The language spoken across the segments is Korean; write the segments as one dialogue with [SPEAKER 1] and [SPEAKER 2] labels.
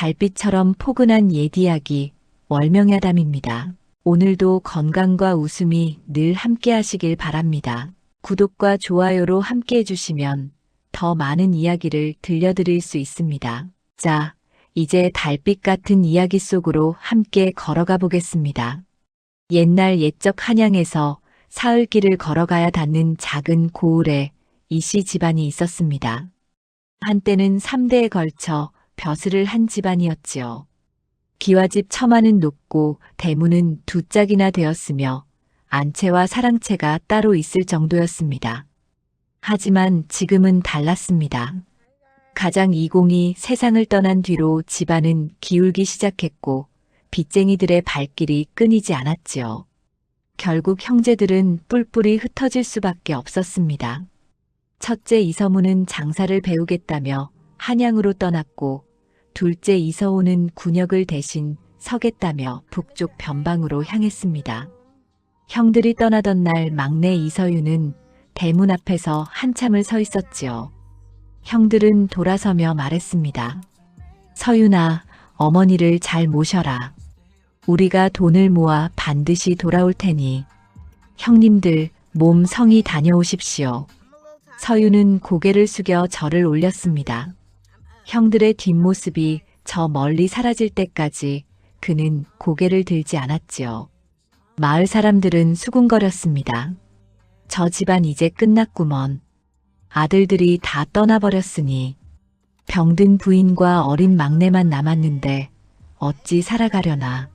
[SPEAKER 1] 달빛처럼 포근한 옛 이야기, 월명야담입니다. 오늘도 건강과 웃음이 늘 함께 하시길 바랍니다. 구독과 좋아요로 함께 해주시면 더 많은 이야기를 들려드릴 수 있습니다. 자, 이제 달빛 같은 이야기 속으로 함께 걸어가 보겠습니다. 옛날 옛적 한양에서 사흘길을 걸어가야 닿는 작은 고을에 이씨 집안이 있었습니다. 한때는 3대에 걸쳐 벼슬을 한 집안이었지요. 기와집 처마는 높고 대문은 두 짝이나 되었으며 안채와 사랑채가 따로 있을 정도였습니다. 하지만 지금은 달랐습니다. 가장 이공이 세상을 떠난 뒤로 집안은 기울기 시작했고 빚쟁이들의 발길이 끊이지 않았지요. 결국 형제들은 뿔뿔이 흩어질 수밖에 없었습니다. 첫째 이서무는 장사를 배우겠다며 한양으로 떠났고 둘째 이서호는 군역을 대신 서겠다며 북쪽 변방으로 향했습니다. 형들이 떠나던 날 막내 이서유는 대문 앞에서 한참을 서 있었지요. 형들은 돌아서며 말했습니다. 서윤아, 어머니를 잘 모셔라. 우리가 돈을 모아 반드시 돌아올 테니 형님들 몸 성히 다녀오십시오. 서윤은 고개를 숙여 절을 올렸습니다. 형들의 뒷모습이 저 멀리 사라질 때까지 그는 고개를 들지 않았지요. 마을 사람들은 수군거렸습니다. 저 집안 이제 끝났구먼. 아들들이 다 떠나버렸으니 병든 부인과 어린 막내만 남았는데 어찌 살아가려나.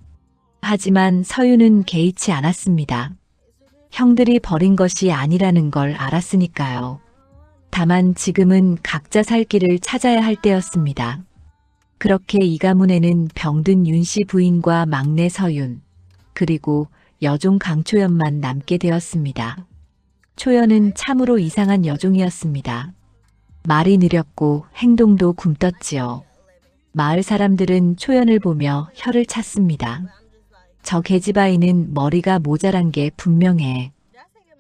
[SPEAKER 1] 하지만 서윤은 개의치 않았습니다. 형들이 버린 것이 아니라는 걸 알았으니까요. 다만 지금은 각자 살 길을 찾아야 할 때였습니다. 그렇게 이 가문에는 병든 윤씨 부인과 막내 서윤, 그리고 여종 강초연만 남게 되었습니다. 초연은 참으로 이상한 여종이었습니다. 말이 느렸고 행동도 굼떴지요. 마을 사람들은 초연을 보며 혀를 찼습니다. 저 계집아이는 머리가 모자란 게 분명해.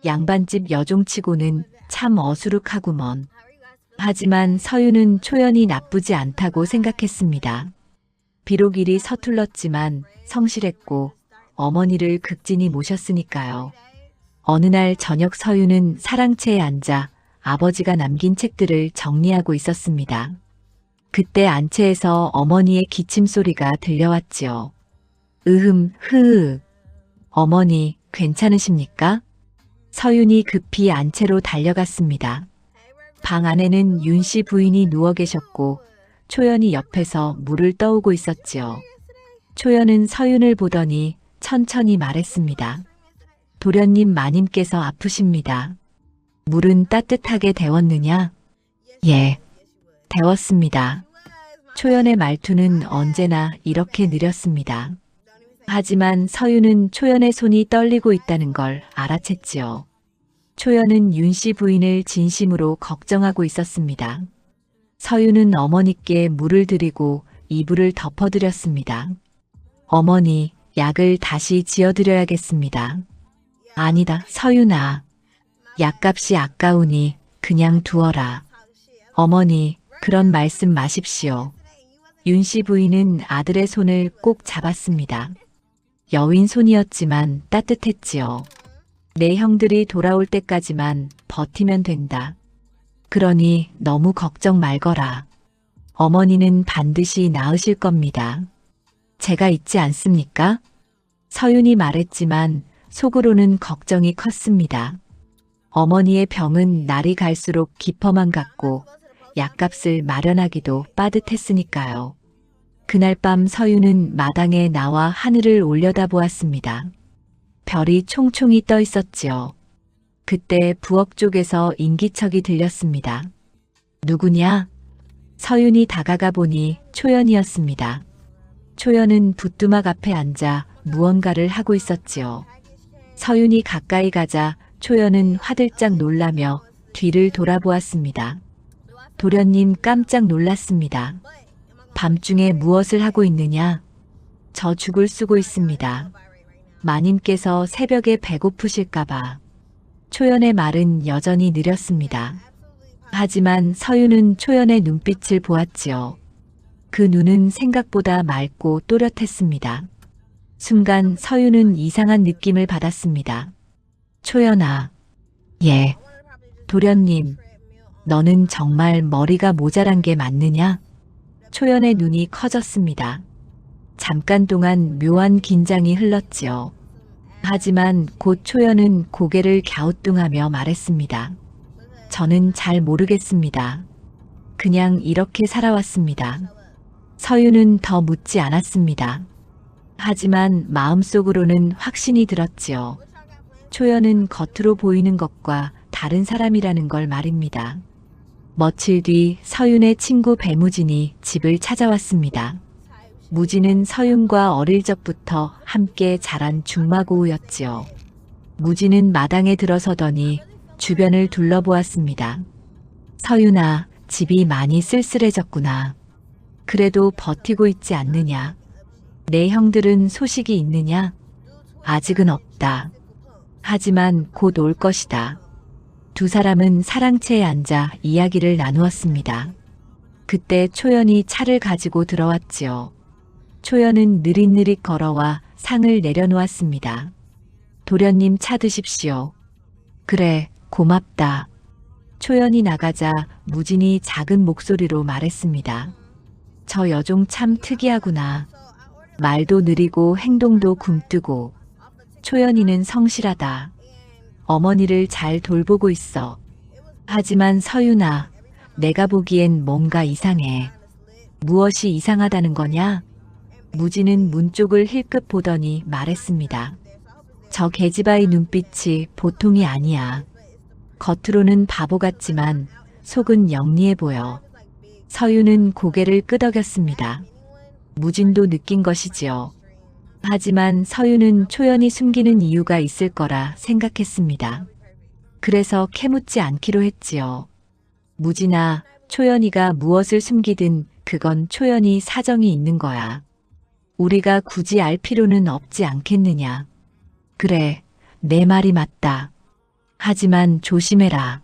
[SPEAKER 1] 양반집 여종치고는 참 어수룩하구먼. 하지만 서윤은 초연이 나쁘지 않다고 생각했습니다. 비록 일이 서툴렀지만 성실했고 어머니를 극진히 모셨으니까요. 어느 날 저녁 서윤은 사랑채에 앉아 아버지가 남긴 책들을 정리하고 있었습니다. 그때 안채에서 어머니의 기침소리가 들려왔지요. 흐으. 어머니, 괜찮으십니까? 서윤이 급히 안채로 달려갔습니다. 방 안에는 윤씨 부인이 누워 계셨고 초연이 옆에서 물을 떠오고 있었지요. 초연은 서윤을 보더니 천천히 말했습니다. 도련님 마님께서 아프십니다. 물은 따뜻하게 데웠느냐? 예, 데웠습니다. 초연의 말투는 언제나 이렇게 느렸습니다. 하지만 서윤은 초연의 손이 떨리고 있다는 걸 알아챘지요. 초연은 윤씨 부인을 진심으로 걱정하고 있었습니다. 서윤은 어머니께 물을 드리고 이불을 덮어드렸습니다. 어머니, 약을 다시 지어드려야겠습니다. 아니다, 서윤아. 약값이 아까우니 그냥 두어라. 어머니, 그런 말씀 마십시오. 윤씨 부인은 아들의 손을 꼭 잡았습니다. 여윈 손이었지만 따뜻했지요. 내 형들이 돌아올 때까지만 버티면 된다. 그러니 너무 걱정 말거라. 어머니는 반드시 나으실 겁니다. 제가 있지 않습니까? 서윤이 말했지만 속으로는 걱정이 컸습니다. 어머니의 병은 날이 갈수록 깊어만 갔고 약값을 마련하기도 빠듯했으니까요. 그날 밤 서윤은 마당에 나와 하늘을 올려다보았습니다. 별이 총총히 떠 있었지요. 그때 부엌 쪽에서 인기척이 들렸습니다. 누구냐? 서윤이 다가가 보니 초연이었습니다. 초연은 부뚜막 앞에 앉아 무언가를 하고 있었지요. 서윤이 가까이 가자 초연은 화들짝 놀라며 뒤를 돌아보았습니다. 도련님 깜짝 놀랐습니다. 밤중에 무엇을 하고 있느냐? 저 죽을 쓰고 있습니다. 마님께서 새벽에 배고프실까봐. 초연의 말은 여전히 느렸습니다. 하지만 서윤은 초연의 눈빛을 보았지요. 그 눈은 생각보다 맑고 또렷했습니다. 순간 서윤은 이상한 느낌을 받았습니다. 초연아. 예. 도련님, 너는 정말 머리가 모자란 게 맞느냐? 초연의 눈이 커졌습니다. 잠깐 동안 묘한 긴장이 흘렀지요. 하지만 곧 초연은 고개를 갸우뚱하며 말했습니다. 저는 잘 모르겠습니다. 그냥 이렇게 살아왔습니다. 서윤은 더 묻지 않았습니다. 하지만 마음속으로는 확신이 들었지요. 초연은 겉으로 보이는 것과 다른 사람이라는 걸 말입니다. 며칠 뒤 서윤의 친구 배무진이 집을 찾아왔습니다. 무진은 서윤과 어릴 적부터 함께 자란 중마고우였지요. 무진은 마당에 들어서더니 주변을 둘러보았습니다. 서윤아, 집이 많이 쓸쓸해졌구나. 그래도 버티고 있지 않느냐? 내 형들은 소식이 있느냐? 아직은 없다. 하지만 곧 올 것이다. 두 사람은 사랑채에 앉아 이야기를 나누었습니다. 그때 초연이 차를 가지고 들어왔지요. 초연은 느릿느릿 걸어와 상을 내려놓았습니다. 도련님 차 드십시오. 그래, 고맙다. 초연이 나가자 무진이 작은 목소리로 말했습니다. 저 여종 참 특이하구나. 말도 느리고 행동도 굼뜨고. 초연이는 성실하다. 어머니를 잘 돌보고 있어. 하지만 서윤아, 내가 보기엔 뭔가 이상해. 무엇이 이상하다는 거냐? 무진은 문 쪽을 힐끗 보더니 말했습니다. 저 계집아이 눈빛이 보통이 아니야. 겉으로는 바보 같지만 속은 영리해 보여. 서윤은 고개를 끄덕였습니다. 무진도 느낀 것이지요. 하지만 서윤은 초연이 숨기는 이유가 있을 거라 생각했습니다. 그래서 캐묻지 않기로 했지요. 무진아, 초연이가 무엇을 숨기든 그건 초연이 사정이 있는 거야. 우리가 굳이 알 필요는 없지 않겠느냐. 그래, 내 말이 맞다. 하지만 조심해라.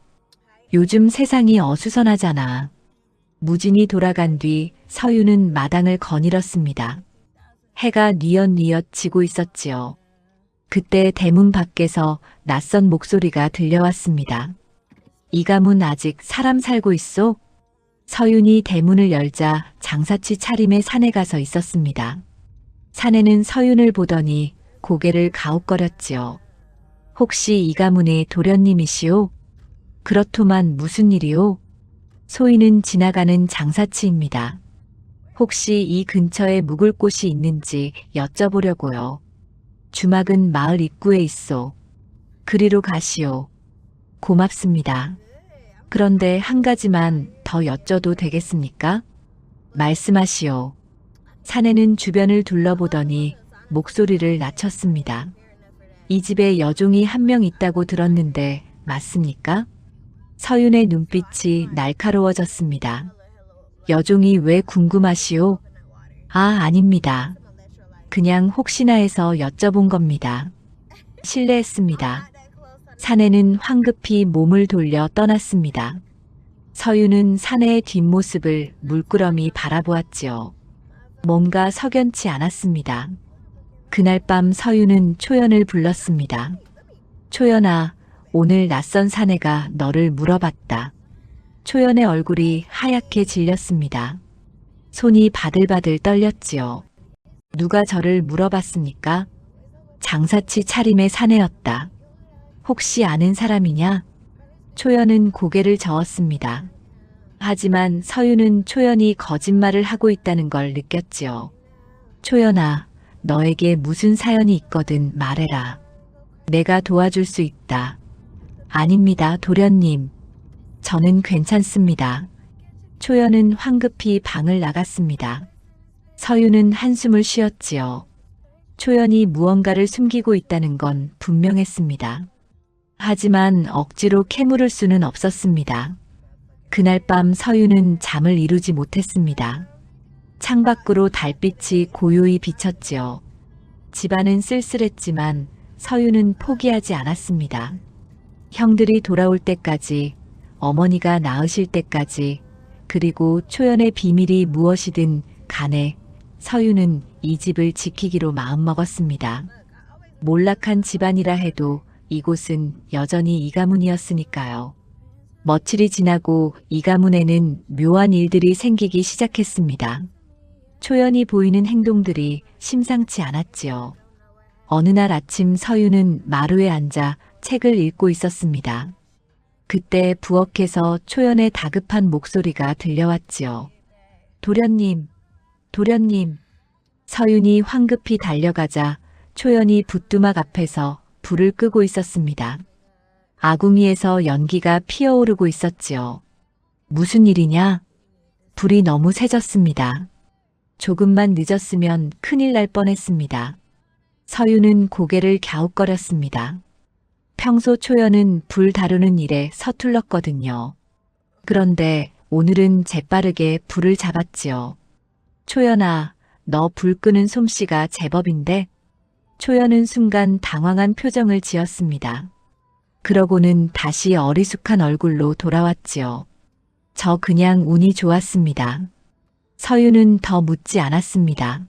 [SPEAKER 1] 요즘 세상이 어수선하잖아. 무진이 돌아간 뒤 서윤은 마당을 거닐었습니다. 해가 뉘엿뉘엿 지고 있었지요. 그때 대문 밖에서 낯선 목소리가 들려왔습니다. 이 가문 아직 사람 살고 있소? 서윤이 대문을 열자 장사치 차림의 사내가 서 있었습니다. 사내는 서윤을 보더니 고개를 가웃거렸지요. 혹시 이 가문의 도련님이시오? 그렇더만 무슨 일이오? 소인은 지나가는 장사치입니다. 혹시 이 근처에 묵을 곳이 있는지 여쭤보려고요. 주막은 마을 입구에 있소. 그리로 가시오. 고맙습니다. 그런데 한 가지만 더 여쭤도 되겠습니까? 말씀하시오. 사내는 주변을 둘러보더니 목소리를 낮췄습니다. 이 집에 여종이 한 명 있다고 들었는데 맞습니까? 서윤의 눈빛이 날카로워졌습니다. 여종이 왜 궁금하시오? 아, 아닙니다. 그냥 혹시나 해서 여쭤본 겁니다. 실례했습니다. 사내는 황급히 몸을 돌려 떠났습니다. 서윤은 사내의 뒷모습을 물끄러미 바라보았지요. 뭔가 석연치 않았습니다. 그날 밤 서윤은 초연을 불렀습니다. 초연아, 오늘 낯선 사내가 너를 물어봤다. 초연의 얼굴이 하얗게 질렸습니다. 손이 바들바들 떨렸지요. 누가 저를 물어봤습니까? 장사치 차림의 사내였다. 혹시 아는 사람이냐? 초연은 고개를 저었습니다. 하지만 서윤은 초연이 거짓말을 하고 있다는 걸 느꼈지요. 초연아, 너에게 무슨 사연이 있거든 말해라. 내가 도와줄 수 있다. 아닙니다, 도련님. 저는 괜찮습니다. 초연은 황급히 방을 나갔습니다. 서윤은 한숨을 쉬었지요. 초연이 무언가를 숨기고 있다는 건 분명했습니다. 하지만 억지로 캐물을 수는 없었습니다. 그날 밤 서윤은 잠을 이루지 못했습니다. 창밖으로 달빛이 고요히 비쳤지요. 집안은 쓸쓸했지만 서윤은 포기하지 않았습니다. 형들이 돌아올 때까지, 어머니가 나으실 때까지, 그리고 초연의 비밀이 무엇이든 간에 서유는 이 집을 지키기로 마음먹었습니다. 몰락한 집안이라 해도 이곳은 여전히 이 가문이었으니까요. 며칠이 지나고 이 가문에는 묘한 일들이 생기기 시작했습니다. 초연히 보이는 행동들이 심상치 않았지요. 어느 날 아침 서유는 마루에 앉아 책을 읽고 있었습니다. 그때 부엌에서 초연의 다급한 목소리가 들려왔지요. 도련님, 도련님. 서윤이 황급히 달려가자 초연이 붓두막 앞에서 불을 끄고 있었습니다. 아궁이에서 연기가 피어오르고 있었지요. 무슨 일이냐? 불이 너무 세졌습니다. 조금만 늦었으면 큰일 날 뻔했습니다. 서유는 고개를 갸웃거렸습니다. 평소 초연은 불 다루는 일에 서툴렀거든요. 그런데 오늘은 재빠르게 불을 잡았지요. 초연아, 너 불 끄는 솜씨가 제법인데? 초연은 순간 당황한 표정을 지었습니다. 그러고는 다시 어리숙한 얼굴로 돌아왔지요. 저 그냥 운이 좋았습니다. 서유는 더 묻지 않았습니다.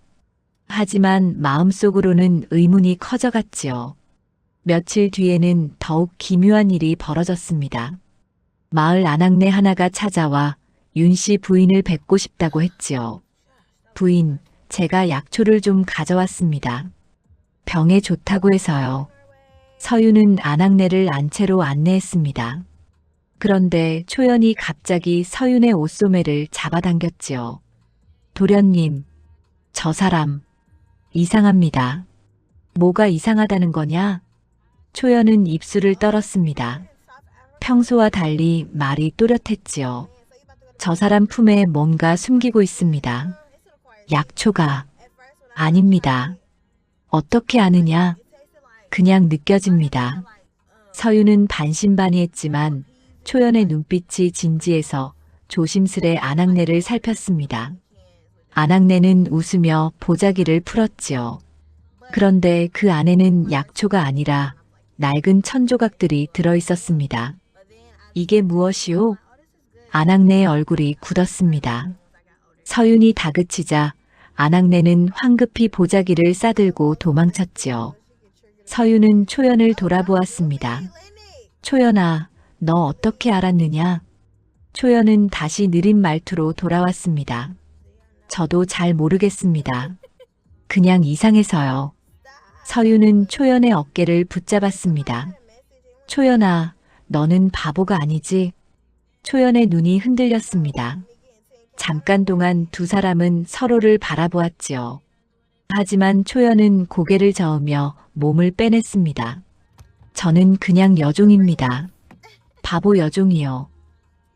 [SPEAKER 1] 하지만 마음속으로는 의문이 커져갔지요. 며칠 뒤에는 더욱 기묘한 일이 벌어졌습니다. 마을 아낙네 하나가 찾아와 윤 씨 부인을 뵙고 싶다고 했지요. 부인, 제가 약초를 좀 가져왔습니다. 병에 좋다고 해서요. 서유는 아낙네를 안채로 안내했습니다. 그런데 초연이 갑자기 서윤의 옷소매를 잡아당겼지요. 도련님, 저 사람 이상합니다. 뭐가 이상하다는 거냐? 초연은 입술을 떨었습니다. 평소와 달리 말이 또렷했지요. 저 사람 품에 뭔가 숨기고 있습니다. 약초가 아닙니다. 어떻게 아느냐? 그냥 느껴집니다. 서유는 반신반의했지만 초연의 눈빛이 진지해서 조심스레 아낙네를 살폈습니다. 아낙네는 웃으며 보자기를 풀었지요. 그런데 그 안에는 약초가 아니라 낡은 천조각들이 들어있었습니다. 이게 무엇이오? 아낙네의 얼굴이 굳었습니다. 서윤이 다그치자 아낙네는 황급히 보자기를 싸들고 도망쳤지요. 서윤은 초연을 돌아보았습니다. 초연아, 너 어떻게 알았느냐? 초연은 다시 느린 말투로 돌아왔습니다. 저도 잘 모르겠습니다. 그냥 이상해서요. 서윤은 초연의 어깨를 붙잡았습니다. 초연아, 너는 바보가 아니지? 초연의 눈이 흔들렸습니다. 잠깐 동안 두 사람은 서로를 바라보았지요. 하지만 초연은 고개를 저으며 몸을 빼냈습니다. 저는 그냥 여종입니다. 바보 여종이요.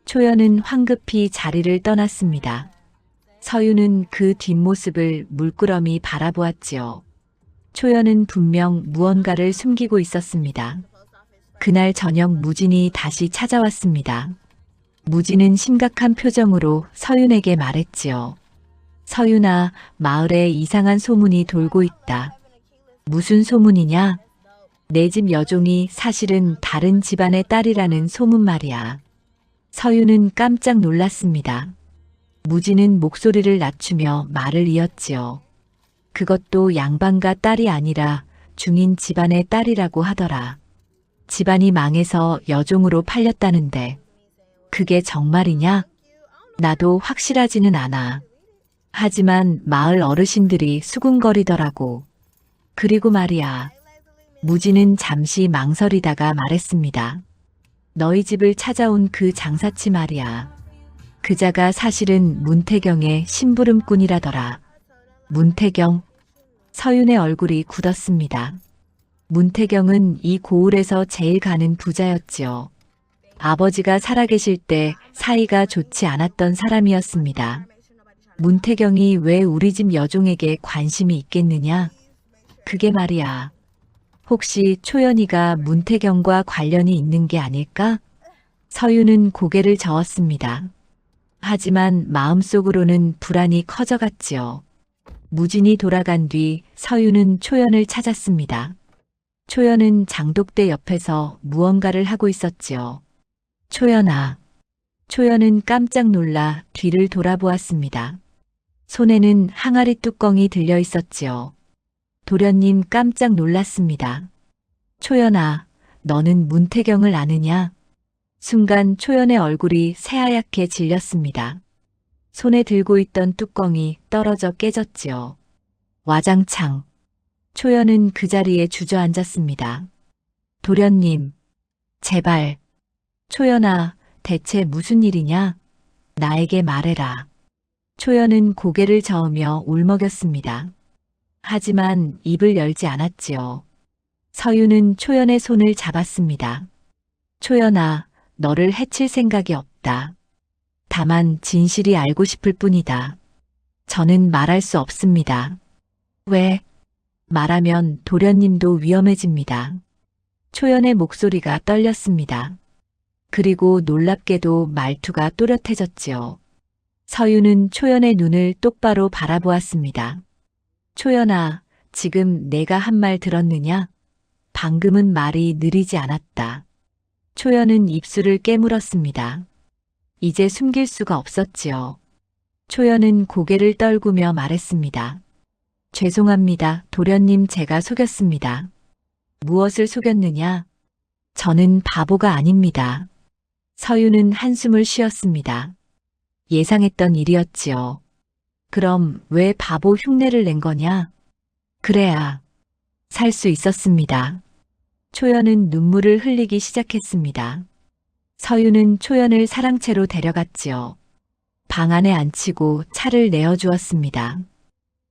[SPEAKER 1] 초연은 황급히 자리를 떠났습니다. 서유는 그 뒷모습을 물끄러미 바라보았지요. 초연은 분명 무언가를 숨기고 있었습니다. 그날 저녁 무진이 다시 찾아왔습니다. 무진은 심각한 표정으로 서윤에게 말했지요. 서윤아, 마을에 이상한 소문이 돌고 있다. 무슨 소문이냐? 내 집 여종이 사실은 다른 집안의 딸이라는 소문 말이야. 서윤은 깜짝 놀랐습니다. 무진은 목소리를 낮추며 말을 이었지요. 그것도 양반가 딸이 아니라 중인 집안의 딸이라고 하더라. 집안이 망해서 여종으로 팔렸다는데 그게 정말이냐? 나도 확실하지는 않아. 하지만 마을 어르신들이 수군거리더라고. 그리고 말이야. 무진은 잠시 망설이다가 말했습니다. 너희 집을 찾아온 그 장사치 말이야. 그자가 사실은 문태경의 심부름꾼이라더라. 문태경? 서윤의 얼굴이 굳었습니다. 문태경은 이 고을에서 제일 가는 부자였지요. 아버지가 살아계실 때 사이가 좋지 않았던 사람이었습니다. 문태경이 왜 우리 집 여종에게 관심이 있겠느냐? 그게 말이야. 혹시 초연이가 문태경과 관련이 있는 게 아닐까? 서윤은 고개를 저었습니다. 하지만 마음속으로는 불안이 커져갔지요. 무진이 돌아간 뒤 서윤은 초연을 찾았습니다. 초연은 장독대 옆에서 무언가를 하고 있었지요. 초연아. 초연은 깜짝 놀라 뒤를 돌아보았습니다. 손에는 항아리 뚜껑이 들려 있었지요. 도련님 깜짝 놀랐습니다. 초연아, 너는 문태경을 아느냐? 순간 초연의 얼굴이 새하얗게 질렸습니다. 손에 들고 있던 뚜껑이 떨어져 깨졌지요. 와장창. 초연은 그 자리에 주저앉았습니다. 도련님, 제발. 초연아, 대체 무슨 일이냐? 나에게 말해라. 초연은 고개를 저으며 울먹였습니다. 하지만 입을 열지 않았지요. 서유는 초연의 손을 잡았습니다. 초연아, 너를 해칠 생각이 없다. 다만 진실이 알고 싶을 뿐이다. 저는 말할 수 없습니다. 왜? 말하면 도련님도 위험해집니다. 초연의 목소리가 떨렸습니다. 그리고 놀랍게도 말투가 또렷해졌지요. 서유는 초연의 눈을 똑바로 바라보았습니다. 초연아, 지금 내가 한 말 들었느냐? 방금은 말이 느리지 않았다. 초연은 입술을 깨물었습니다. 이제 숨길 수가 없었지요. 초연은 고개를 떨구며 말했습니다. 죄송합니다. 도련님, 제가 속였습니다. 무엇을 속였느냐? 저는 바보가 아닙니다. 서유는 한숨을 쉬었습니다. 예상했던 일이었지요. 그럼 왜 바보 흉내를 낸 거냐? 그래야 살 수 있었습니다. 초연은 눈물을 흘리기 시작했습니다. 서유는 초연을 사랑채로 데려갔지요. 방 안에 앉히고 차를 내어주었습니다.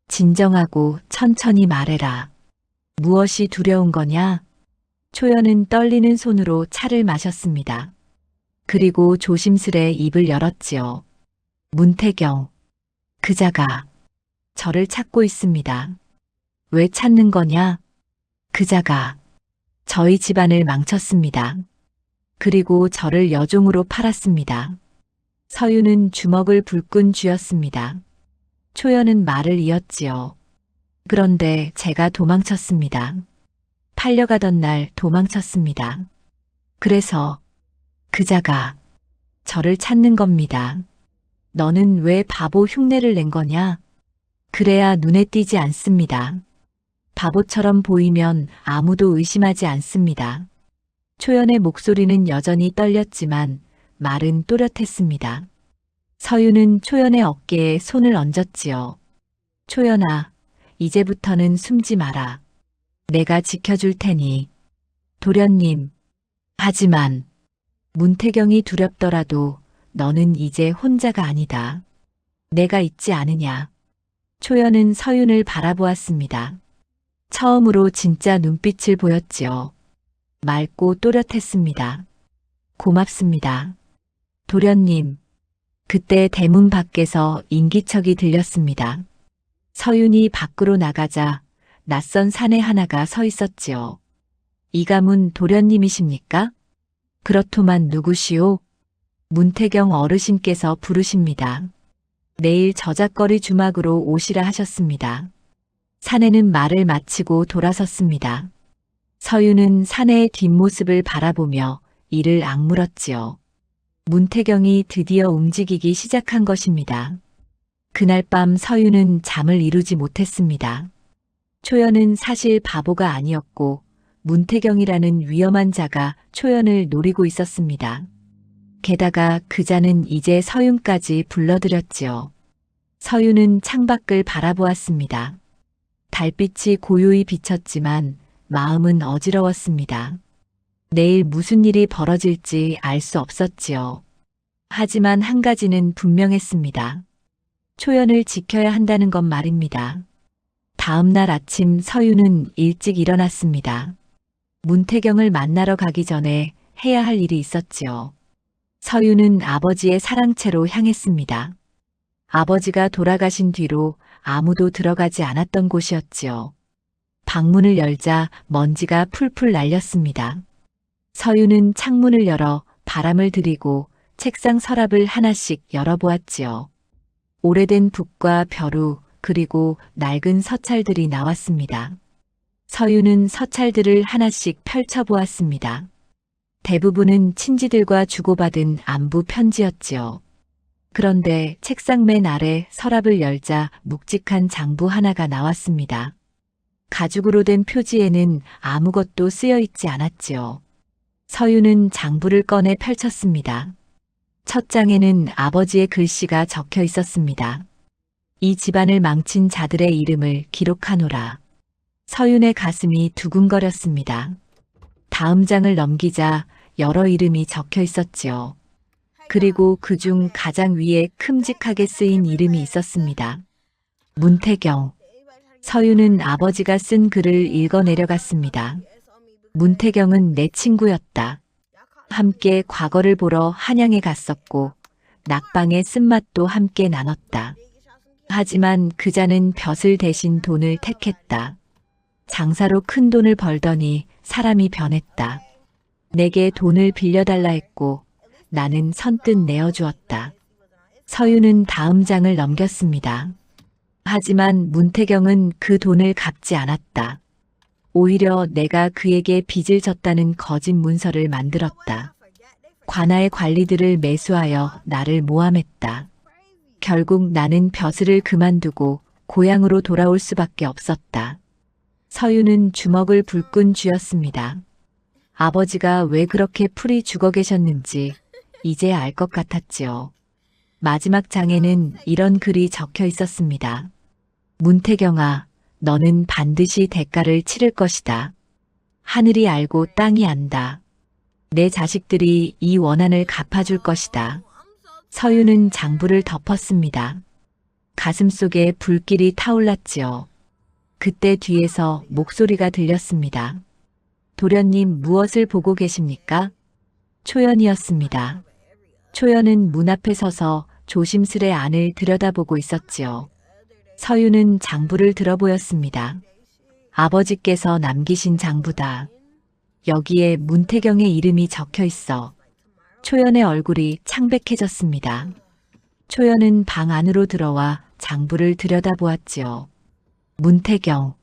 [SPEAKER 1] 진정하고 천천히 말해라. 무엇이 두려운 거냐? 초연은 떨리는 손으로 차를 마셨습니다. 그리고 조심스레 입을 열었지요. 문태경. 그자가 저를 찾고 있습니다. 왜 찾는 거냐? 그자가 저희 집안을 망쳤습니다. 그리고 저를 여종으로 팔았습니다. 서유는 주먹을 불끈 쥐었습니다. 초연은 말을 이었지요. 그런데 제가 도망쳤습니다. 팔려가던 날 도망쳤습니다. 그래서 그자가 저를 찾는 겁니다. 너는 왜 바보 흉내를 낸 거냐? 그래야 눈에 띄지 않습니다. 바보처럼 보이면 아무도 의심하지 않습니다. 초연의 목소리는 여전히 떨렸지만 말은 또렷했습니다. 서유는 초연의 어깨에 손을 얹었지요. 초연아, 이제부터는 숨지 마라. 내가 지켜줄 테니. 도련님. 하지만 문태경이 두렵더라도 너는 이제 혼자가 아니다. 내가 있지 않으냐. 초연은 서윤을 바라보았습니다. 처음으로 진짜 눈빛을 보였지요. 맑고 또렷했습니다. 고맙습니다. 도련님. 그때 대문 밖에서 인기척이 들렸습니다. 서윤이 밖으로 나가자 낯선 사내 하나가 서 있었지요. 이 가문 도련님이십니까? 그렇더만 누구시오? 문태경 어르신께서 부르십니다. 내일 저작거리 주막으로 오시라 하셨습니다. 사내는 말을 마치고 돌아섰습니다. 서유는 사내의 뒷모습을 바라보며 이를 악물었지요. 문태경이 드디어 움직이기 시작한 것입니다. 그날 밤 서유는 잠을 이루지 못했습니다. 초연은 사실 바보가 아니었고 문태경이라는 위험한 자가 초연을 노리고 있었습니다. 게다가 그자는 이제 서윤까지 불러들였지요. 서윤은 창밖을 바라보았습니다. 달빛이 고요히 비쳤지만 마음은 어지러웠습니다. 내일 무슨 일이 벌어질지 알 수 없었지요. 하지만 한 가지는 분명했습니다. 초연을 지켜야 한다는 것 말입니다. 다음 날 아침 서유는 일찍 일어났습니다. 문태경을 만나러 가기 전에 해야 할 일이 있었지요. 서유는 아버지의 사랑채로 향했습니다. 아버지가 돌아가신 뒤로 아무도 들어가지 않았던 곳이었지요. 방문을 열자 먼지가 풀풀 날렸습니다. 서유는 창문을 열어 바람을 들이고 책상 서랍을 하나씩 열어보았지요. 오래된 북과 벼루 그리고 낡은 서찰들이 나왔습니다. 서유는 서찰들을 하나씩 펼쳐보았습니다. 대부분은 친지들과 주고받은 안부 편지였지요. 그런데 책상 맨 아래 서랍을 열자 묵직한 장부 하나가 나왔습니다. 가죽으로 된 표지에는 아무것도 쓰여 있지 않았지요. 서유는 장부를 꺼내 펼쳤습니다. 첫 장에는 아버지의 글씨가 적혀 있었습니다. 이 집안을 망친 자들의 이름을 기록하노라. 서윤의 가슴이 두근거렸습니다. 다음 장을 넘기자 여러 이름이 적혀 있었지요. 그리고 그중 가장 위에 큼직하게 쓰인 이름이 있었습니다. 문태경. 서윤은 아버지가 쓴 글을 읽어 내려갔습니다. 문태경은 내 친구였다. 함께 과거를 보러 한양에 갔었고 낙방의 쓴맛도 함께 나눴다. 하지만 그자는 벼슬 대신 돈을 택했다. 장사로 큰 돈을 벌더니 사람이 변했다. 내게 돈을 빌려달라 했고 나는 선뜻 내어주었다. 서유는 다음 장을 넘겼습니다. 하지만 문태경은 그 돈을 갚지 않았다. 오히려 내가 그에게 빚을 졌다는 거짓 문서를 만들었다. 관아의 관리들을 매수하여 나를 모함했다. 결국 나는 벼슬을 그만두고 고향으로 돌아올 수밖에 없었다. 서유는 주먹을 불끈 쥐었습니다. 아버지가 왜 그렇게 풀이 죽어 계셨는지 이제 알 것 같았지요. 마지막 장에는 이런 글이 적혀 있었습니다. 문태경아, 너는 반드시 대가를 치를 것이다. 하늘이 알고 땅이 안다. 내 자식들이 이 원한을 갚아줄 것이다. 서유는 장부를 덮었습니다. 가슴속에 불길이 타올랐지요. 그때 뒤에서 목소리가 들렸습니다. 도련님 무엇을 보고 계십니까? 초연이었습니다. 초연은 문 앞에 서서 조심스레 안을 들여다보고 있었지요. 서유는 장부를 들어보였습니다. 아버지께서 남기신 장부다. 여기에 문태경의 이름이 적혀 있어. 초연의 얼굴이 창백해졌습니다. 초연은 방 안으로 들어와 장부를 들여다보았지요. 문태경.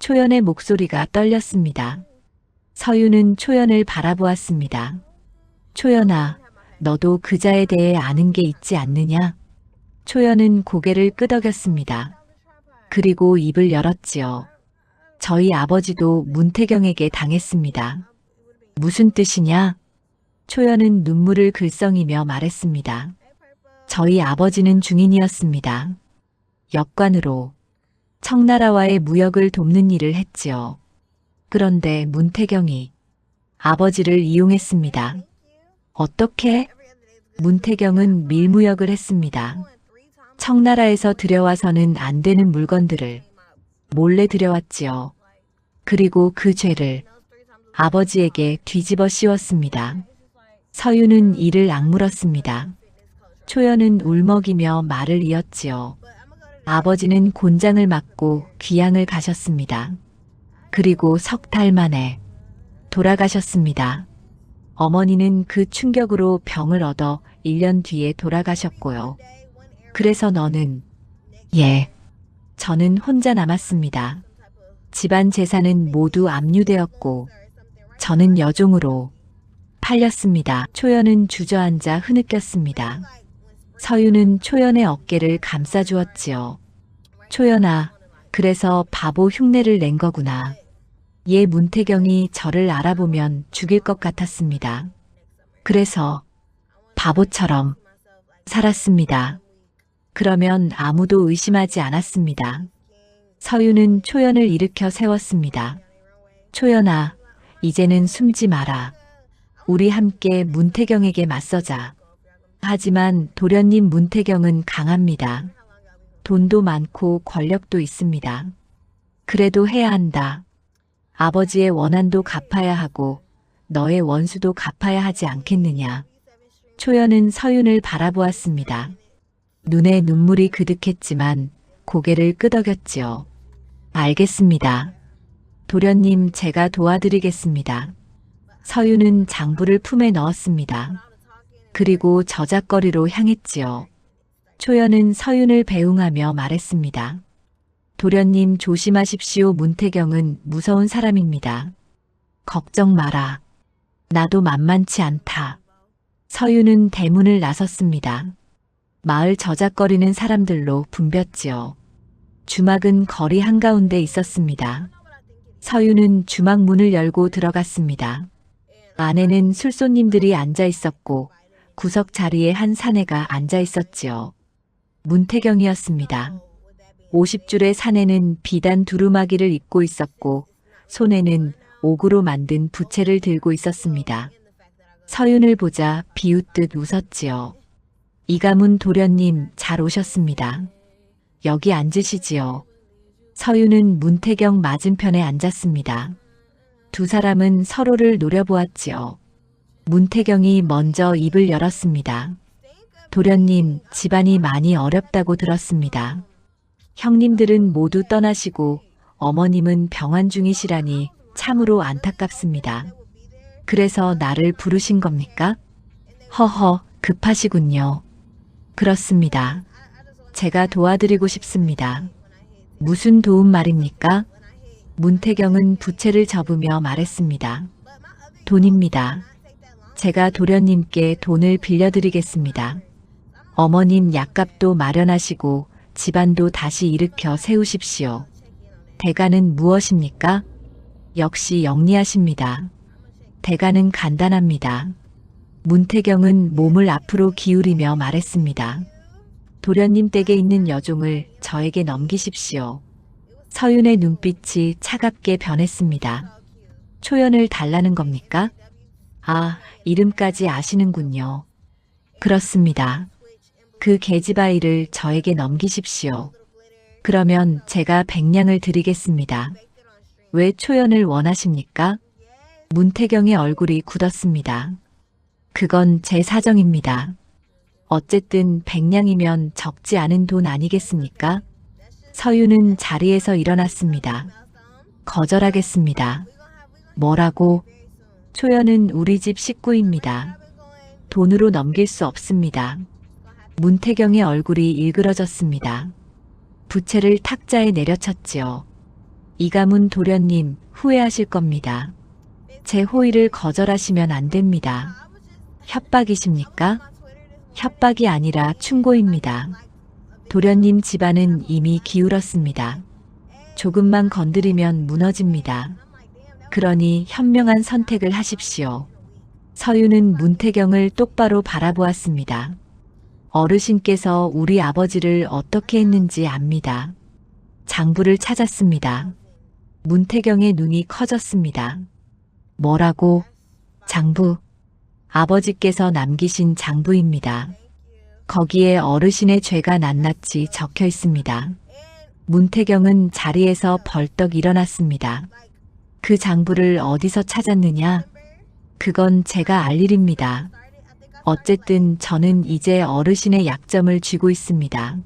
[SPEAKER 1] 초연의 목소리가 떨렸습니다. 서유는 초연을 바라보았습니다. 초연아, 너도 그자에 대해 아는 게 있지 않느냐? 초연은 고개를 끄덕였습니다. 그리고 입을 열었지요. 저희 아버지도 문태경에게 당했습니다. 무슨 뜻이냐? 초연은 눈물을 글썽이며 말했습니다. 저희 아버지는 중인이었습니다. 역관으로 청나라와의 무역을 돕는 일을 했지요. 그런데 문태경이 아버지를 이용했습니다. 어떻게? 문태경은 밀무역을 했습니다. 청나라에서 들여와서는 안 되는 물건들을 몰래 들여왔지요. 그리고 그 죄를 아버지에게 뒤집어 씌웠습니다. 서유는 이를 악물었습니다. 초연은 울먹이며 말을 이었지요. 아버지는 곤장을 맞고 귀양을 가셨습니다. 그리고 석 달 만에 돌아가셨습니다. 어머니는 그 충격으로 병을 얻어 1년 뒤에 돌아가셨고요. 그래서 너는, 예, 저는 혼자 남았습니다. 집안 재산은 모두 압류되었고 저는 여종으로 팔렸습니다. 초연은 주저앉아 흐느꼈습니다. 서유는 초연의 어깨를 감싸주었지요. 초연아, 그래서 바보 흉내를 낸 거구나. 얘 문태경이 저를 알아보면 죽일 것 같았습니다. 그래서 바보처럼 살았습니다. 그러면 아무도 의심하지 않았습니다. 서유는 초연을 일으켜 세웠습니다. 초연아, 이제는 숨지 마라. 우리 함께 문태경에게 맞서자. 하지만 도련님 문태경은 강합니다. 돈도 많고 권력도 있습니다. 그래도 해야 한다. 아버지의 원한도 갚아야 하고 너의 원수도 갚아야 하지 않겠느냐. 초연은 서윤을 바라보았습니다. 눈에 눈물이 그득했지만 고개를 끄덕였지요. 알겠습니다. 도련님, 제가 도와드리겠습니다. 서윤은 장부를 품에 넣었습니다. 그리고 저작거리로 향했지요. 초연은 서윤을 배웅하며 말했습니다. 도련님 조심하십시오. 문태경은 무서운 사람입니다. 걱정 마라. 나도 만만치 않다. 서윤은 대문을 나섰습니다. 마을 저작거리는 사람들로 붐볐지요. 주막은 거리 한가운데 있었습니다. 서유는 주막 문을 열고 들어갔습니다. 안에는 술손님들이 앉아 있었고 구석 자리에 한 사내가 앉아 있었지요. 문태경이었습니다. 50줄의 사내는 비단 두루마기를 입고 있었고 손에는 옥으로 만든 부채를 들고 있었습니다. 서윤을 보자 비웃듯 웃었지요. 이가문 도련님 잘 오셨습니다. 여기 앉으시지요. 서윤은 문태경 맞은편에 앉았습니다. 두 사람은 서로를 노려보았지요. 문태경이 먼저 입을 열었습니다. 도련님, 집안이 많이 어렵다고 들었습니다. 형님들은 모두 떠나시고 어머님은 병환 중이시라니 참으로 안타깝습니다. 그래서 나를 부르신 겁니까? 허허, 급하시군요. 그렇습니다. 제가 도와드리고 싶습니다. 무슨 도움 말입니까? 문태경은 부채를 접으며 말했습니다. 돈입니다. 제가 도련님께 돈을 빌려드리겠습니다. 어머님 약값도 마련하시고 집안도 다시 일으켜 세우십시오. 대가는 무엇입니까? 역시 영리하십니다. 대가는 간단합니다. 문태경은 몸을 앞으로 기울이며 말했습니다. 도련님 댁에 있는 여종을 저에게 넘기십시오. 서윤의 눈빛이 차갑게 변했습니다. 초연을 달라는 겁니까? 아, 이름까지 아시는군요. 그렇습니다. 그 계집아이를 저에게 넘기십시오. 그러면 제가 100냥을 드리겠습니다. 왜 초연을 원하십니까? 문태경의 얼굴이 굳었습니다. 그건 제 사정입니다. 어쨌든 100냥이면 적지 않은 돈 아니겠습니까? 서윤은 자리에서 일어났습니다. 거절하겠습니다. 뭐라고? 초연은 우리 집 식구입니다. 돈으로 넘길 수 없습니다. 문태경의 얼굴이 일그러졌습니다. 부채를 탁자에 내려쳤지요. 이가문 도련님 후회하실 겁니다. 제 호의를 거절하시면 안 됩니다. 협박이십니까? 협박이 아니라 충고입니다. 도련님 집안은 이미 기울었습니다. 조금만 건드리면 무너집니다. 그러니 현명한 선택을 하십시오. 서윤은 문태경을 똑바로 바라보았습니다. 어르신께서 우리 아버지를 어떻게 했는지 압니다. 장부를 찾았습니다. 문태경의 눈이 커졌습니다. 뭐라고? 장부. 아버지께서 남기신 장부입니다. 거기에 어르신의 죄가 낱낱이 적혀 있습니다. 문태경은 자리에서 벌떡 일어났습니다. 그 장부를 어디서 찾았느냐? 그건 제가 알 일입니다. 어쨌든 저는 이제 어르신의 약점을 쥐고 있습니다.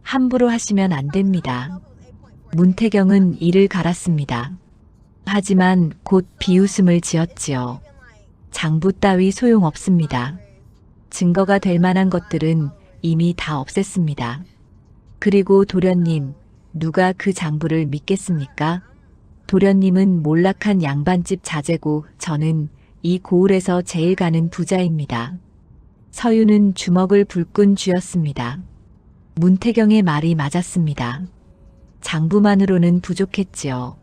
[SPEAKER 1] 함부로 하시면 안 됩니다. 문태경은 이를 갈았습니다. 하지만 곧 비웃음을 지었지요. 장부 따위 소용없습니다. 증거가 될 만한 것들은 이미 다 없앴습니다. 그리고 도련님, 누가 그 장부를 믿겠습니까? 도련님은 몰락한 양반집 자제고 저는 이 고을에서 제일 가는 부자입니다. 서윤은 주먹을 불끈 쥐었습니다. 문태경의 말이 맞았습니다. 장부만으로는 부족했지요.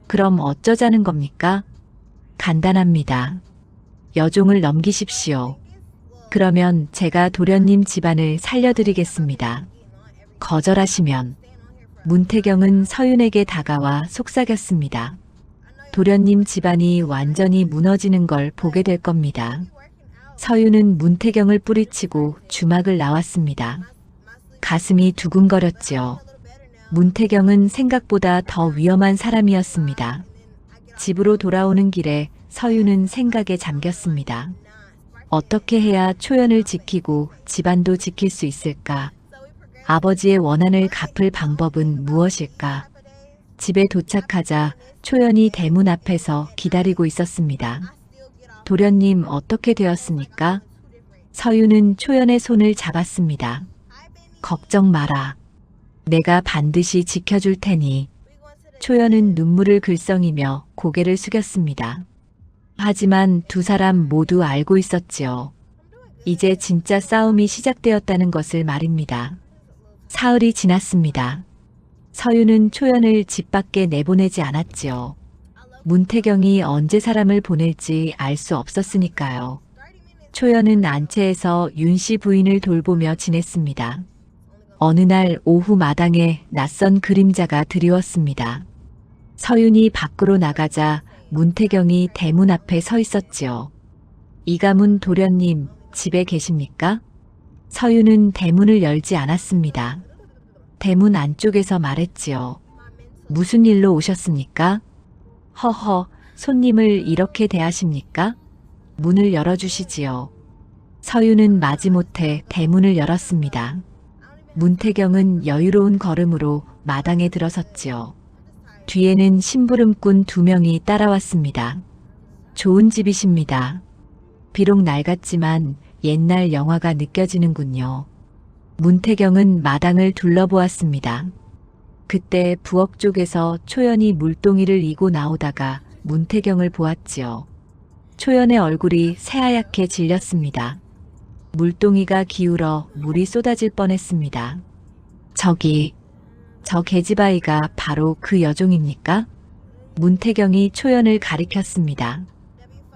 [SPEAKER 1] 그럼 어쩌자는 겁니까? 간단합니다. 여종을 넘기십시오. 그러면 제가 도련님 집안을 살려드리겠습니다. 거절하시면 문태경은 서윤에게 다가와 속삭였습니다. 도련님 집안이 완전히 무너지는 걸 보게 될 겁니다. 서윤은 문태경을 뿌리치고 주막을 나왔습니다. 가슴이 두근거렸지요. 문태경은 생각보다 더 위험한 사람이었습니다. 집으로 돌아오는 길에 서윤은 생각에 잠겼습니다. 어떻게 해야 초연을 지키고 집안도 지킬 수 있을까? 아버지의 원한을 갚을 방법은 무엇일까? 집에 도착하자 초연이 대문 앞에서 기다리고 있었습니다. 도련님 어떻게 되었습니까? 서윤은 초연의 손을 잡았습니다. 걱정 마라. 내가 반드시 지켜줄 테니. 초연은 눈물을 글썽이며 고개를 숙였습니다. 하지만 두 사람 모두 알고 있었지요. 이제 진짜 싸움이 시작되었다는 것을 말입니다. 사흘이 지났습니다. 서윤은 초연을 집 밖에 내보내지 않았지요. 문태경이 언제 사람을 보낼지 알 수 없었으니까요. 초연은 안채에서 윤씨 부인을 돌보며 지냈습니다. 어느 날 오후 마당에 낯선 그림자가 드리웠습니다. 서윤이 밖으로 나가자 문태경이 대문 앞에 서 있었지요. 이가문 도련님, 집에 계십니까? 서윤은 대문을 열지 않았습니다. 대문 안쪽에서 말했지요. 무슨 일로 오셨습니까? 허허, 손님을 이렇게 대하십니까? 문을 열어주시지요. 서윤은 마지못해 대문을 열었습니다. 문태경은 여유로운 걸음으로 마당에 들어섰지요. 뒤에는 심부름꾼 2명이 따라왔습니다. 좋은 집이십니다. 비록 낡았지만 옛날 영화가 느껴지는군요. 문태경은 마당을 둘러보았습니다. 그때 부엌 쪽에서 초연이 물동이를 이고 나오다가 문태경을 보았지요. 초연의 얼굴이 새하얗게 질렸습니다. 물동이가 기울어 물이 쏟아질 뻔했습니다. 저기, 저 계집아이가 바로 그 여종입니까? 문태경이 초연을 가리켰습니다.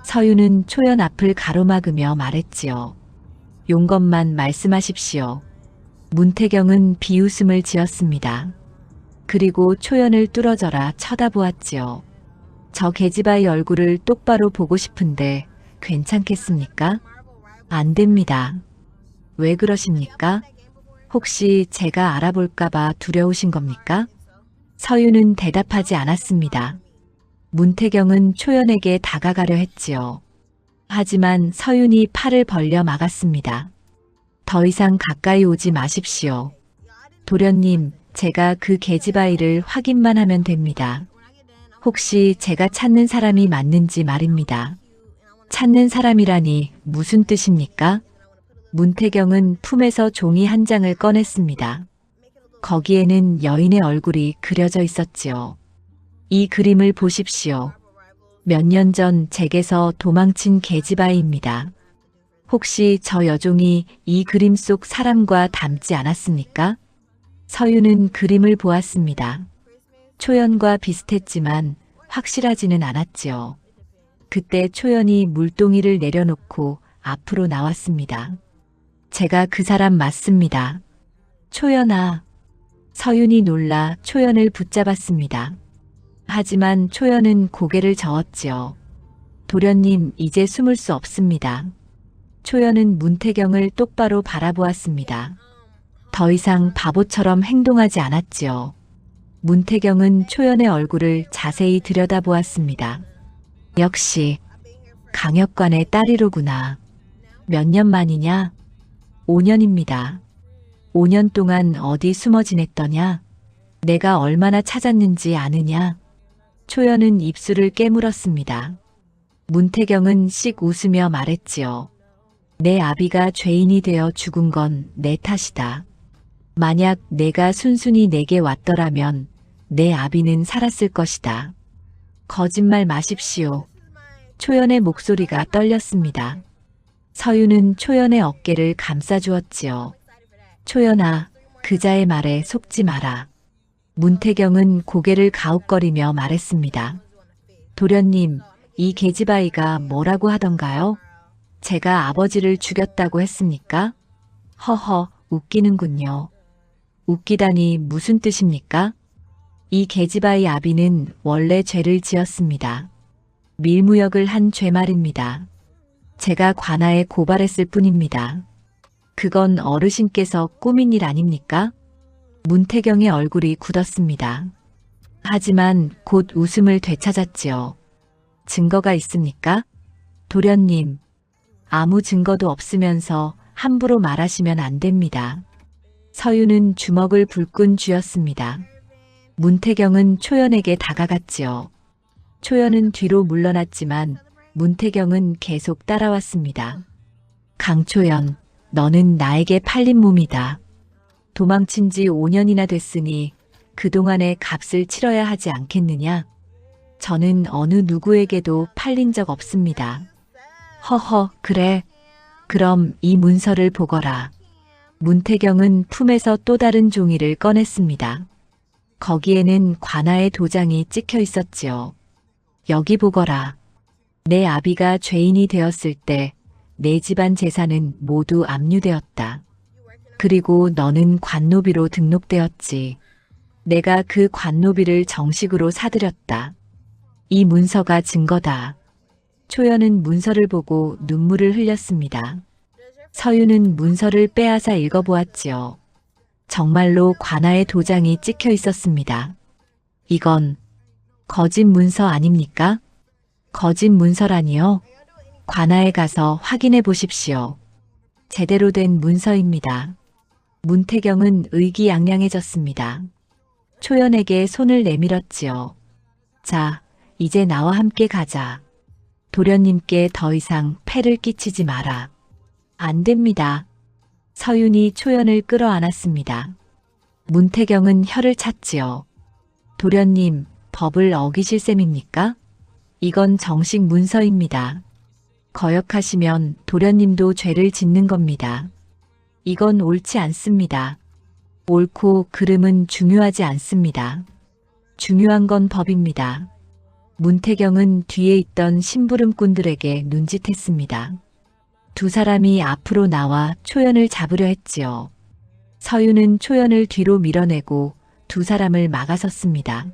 [SPEAKER 1] 서윤은 초연 앞을 가로막으며 말했지요. 용건만 말씀하십시오. 문태경은 비웃음을 지었습니다. 그리고 초연을 뚫어져라 쳐다보았지요. 저 계집아이 얼굴을 똑바로 보고 싶은데 괜찮겠습니까? 안 됩니다. 왜 그러십니까? 혹시 제가 알아볼까봐 두려우신 겁니까? 서윤은 대답하지 않았습니다. 문태경은 초연에게 다가가려 했지요. 하지만 서윤이 팔을 벌려 막았습니다. 더 이상 가까이 오지 마십시오. 도련님, 제가 그 계집아이를 확인만 하면 됩니다. 혹시 제가 찾는 사람이 맞는지 말입니다. 찾는 사람이라니 무슨 뜻입니까? 문태경은 품에서 종이 한 장을 꺼냈습니다. 거기에는 여인의 얼굴이 그려져 있었지요. 이 그림을 보십시오. 몇 년 전 댁에서 도망친 계집아이입니다. 혹시 저 여종이 이 그림 속 사람과 닮지 않았습니까? 서윤은 그림을 보았습니다. 초연과 비슷했지만 확실하지는 않았지요. 그때 초연이 물동이를 내려놓고 앞으로 나왔습니다. 제가 그 사람 맞습니다. 초연아. 서윤이 놀라 초연을 붙잡았습니다. 하지만 초연은 고개를 저었지요. 도련님, 이제 숨을 수 없습니다. 초연은 문태경을 똑바로 바라보았습니다. 더 이상 바보처럼 행동하지 않았지요. 문태경은 초연의 얼굴을 자세히 들여다보았습니다. 역시 강역관의 딸이로구나. 몇 년 만이냐? 5년입니다. 5년 동안 어디 숨어 지냈더냐? 내가 얼마나 찾았는지 아느냐? 초연은 입술을 깨물었습니다. 문태경은 씩 웃으며 말했지요. 내 아비가 죄인이 되어 죽은 건 내 탓이다. 만약 내가 순순히 내게 왔더라면 내 아비는 살았을 것이다. 거짓말 마십시오. 초연의 목소리가 떨렸습니다. 서윤은 초연의 어깨를 감싸주었지요. 초연아, 그자의 말에 속지 마라. 문태경은 고개를 가웃거리며 말했습니다. 도련님, 이 계집아이가 뭐라고 하던가요? 제가 아버지를 죽였다고 했습니까? 허허, 웃기는군요. 웃기다니 무슨 뜻입니까? 이 계집아이 아비는 원래 죄를 지었습니다. 밀무역을 한 죄 말입니다. 제가 관아에 고발했을 뿐입니다. 그건 어르신께서 꾸민 일 아닙니까? 문태경의 얼굴이 굳었습니다. 하지만 곧 웃음을 되찾았지요. 증거가 있습니까? 도련님, 아무 증거도 없으면서 함부로 말하시면 안 됩니다. 서윤은 주먹을 불끈 쥐었습니다. 문태경은 초연에게 다가갔지요. 초연은 뒤로 물러났지만 문태경은 계속 따라왔습니다. 강초연, 너는 나에게 팔린 몸이다. 도망친 지 5년이나 됐으니 그동안의 값을 치러야 하지 않겠느냐? 저는 어느 누구에게도 팔린 적 없습니다. 허허, 그래. 그럼 이 문서를 보거라. 문태경은 품에서 또 다른 종이를 꺼냈습니다. 거기에는 관아의 도장이 찍혀 있었지요. 여기 보거라. 내 아비가 죄인이 되었을 때 내 집안 재산은 모두 압류되었다. 그리고 너는 관노비로 등록되었지. 내가 그 관노비를 정식으로 사들였다. 이 문서가 증거다. 초연은 문서를 보고 눈물을 흘렸습니다. 서유는 문서를 빼앗아 읽어보았지요. 정말로 관아의 도장이 찍혀 있었습니다. 이건 거짓 문서 아닙니까? 거짓 문서라니요? 관아에 가서 확인해 보십시오. 제대로 된 문서입니다. 문태경은 의기양양해졌습니다. 초연에게 손을 내밀었지요. 자, 이제 나와 함께 가자. 도련님께 더 이상 폐를 끼치지 마라. 안 됩니다. 서윤이 초연을 끌어안았습니다. 문태경은 혀를 찼지요. 도련님, 법을 어기실 셈입니까? 이건 정식 문서입니다. 거역하시면 도련님도 죄를 짓는 겁니다. 이건 옳지 않습니다. 옳고 그름은 중요하지 않습니다. 중요한 건 법입니다. 문태경은 뒤에 있던 심부름꾼들에게 눈짓했습니다. 두 사람이 앞으로 나와 초연을 잡으려 했지요. 서유는 초연을 뒤로 밀어내고 두 사람을 막아섰습니다.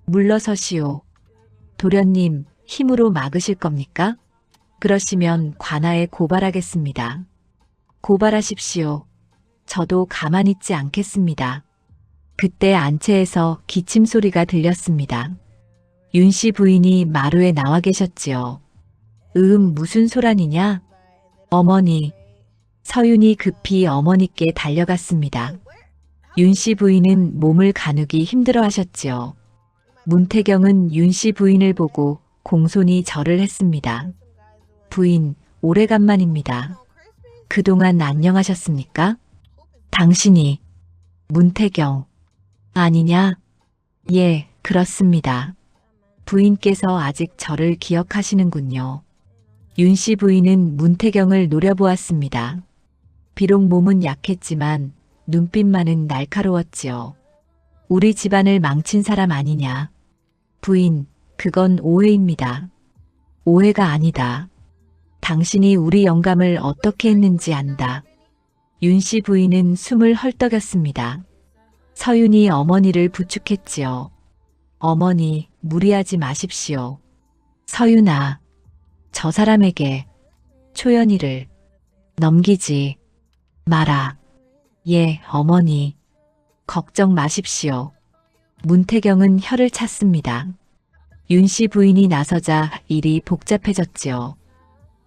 [SPEAKER 1] 물러서시오. 도련님, 힘으로 막으실 겁니까? 그러시면 관아에 고발하겠습니다. 고발하십시오. 저도 가만히 있지 않겠습니다. 그때 안채에서 기침 소리가 들렸습니다. 윤씨 부인이 마루에 나와 계셨지요. 무슨 소란이냐? 어머니. 서윤이 급히 어머니께 달려갔습니다. 윤씨 부인은 몸을 가누기 힘들어 하셨지요. 문태경은 윤씨 부인을 보고 공손히 절을 했습니다. 부인, 오래간만입니다. 그동안 안녕하셨습니까? 당신이 문태경 아니냐? 예, 그렇습니다. 부인께서 아직 저를 기억하시는군요. 윤씨 부인은 문태경을 노려보았습니다. 비록 몸은 약했지만 눈빛만은 날카로웠지요. 우리 집안을 망친 사람 아니냐? 부인, 그건 오해입니다. 오해가 아니다. 당신이 우리 영감을 어떻게 했는지 안다. 윤씨 부인은 숨을 헐떡였습니다. 서윤이 어머니를 부축했지요. 어머니, 무리하지 마십시오. 서윤아, 저 사람에게 초연이를 넘기지 마라. 예, 어머니. 걱정 마십시오. 문태경은 혀를 찼습니다. 윤씨 부인이 나서자 일이 복잡해졌지요.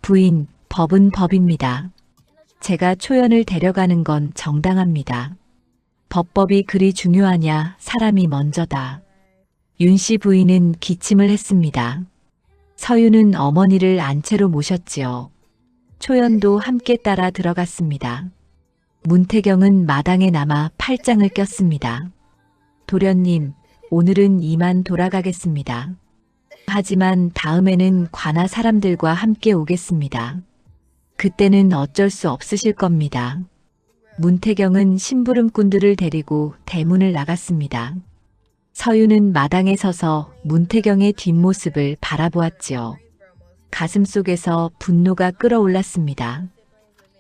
[SPEAKER 1] 부인, 법은 법입니다. 제가 초연을 데려가는 건 정당합니다. 법법이 그리 중요하냐, 사람이 먼저다. 윤씨 부인은 기침을 했습니다. 서윤은 어머니를 안채로 모셨지요. 초연도 함께 따라 들어갔습니다. 문태경은 마당에 남아 팔짱을 꼈습니다. 도련님, 오늘은 이만 돌아가겠습니다. 하지만 다음에는 관아 사람들과 함께 오겠습니다. 그때는 어쩔 수 없으실 겁니다. 문태경은 심부름꾼들을 데리고 대문을 나갔습니다. 서유는 마당에 서서 문태경의 뒷모습을 바라보았지요. 가슴속에서 분노가 끓어올랐습니다.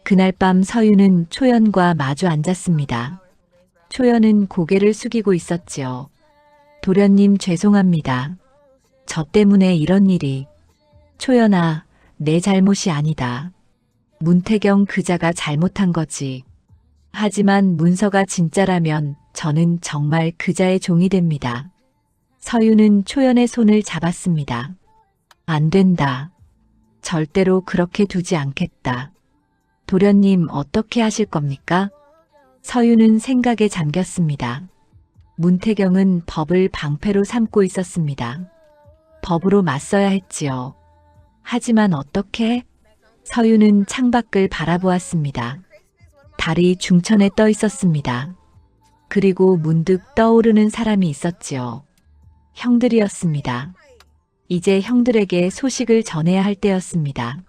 [SPEAKER 1] 그날 밤 서유는 초연과 마주 앉았습니다. 초연은 고개를 숙이고 있었지요. 도련님 죄송합니다. 저 때문에 이런 일이. 초연아, 내 잘못이 아니다. 문태경 그자가 잘못한 거지. 하지만 문서가 진짜라면 저는 정말 그자의 종이 됩니다. 서유는 초연의 손을 잡았습니다. 안 된다. 절대로 그렇게 두지 않겠다. 도련님 어떻게 하실 겁니까? 서유는 생각에 잠겼습니다. 문태경은 법을 방패로 삼고 있었습니다. 법으로 맞서야 했지요. 하지만 어떻게? 서유는 창밖을 바라보았습니다. 달이 중천에 떠 있었습니다. 그리고 문득 떠오르는 사람이 있었지요. 형들이었습니다. 이제 형들에게 소식을 전해야 할 때였습니다.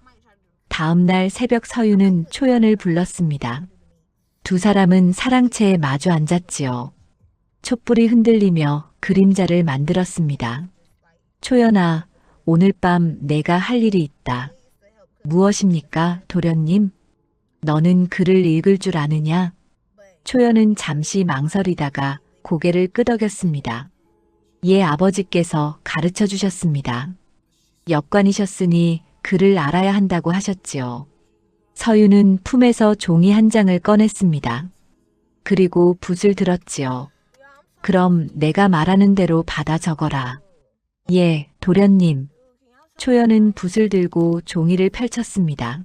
[SPEAKER 1] 다음 날 새벽 서유는 초연을 불렀습니다. 두 사람은 사랑채에 마주 앉았지요. 촛불이 흔들리며 그림자를 만들었습니다. 초연아, 오늘 밤 내가 할 일이 있다. 무엇입니까, 도련님? 너는 글을 읽을 줄 아느냐? 초연은 잠시 망설이다가 고개를 끄덕였습니다. 예, 아버지께서 가르쳐 주셨습니다. 역관이셨으니 글을 알아야 한다고 하셨지요. 서유는 품에서 종이 한 장을 꺼냈습니다. 그리고 붓을 들었지요. 그럼 내가 말하는 대로 받아 적어라. 예, 도련님. 초연은 붓을 들고 종이를 펼쳤습니다.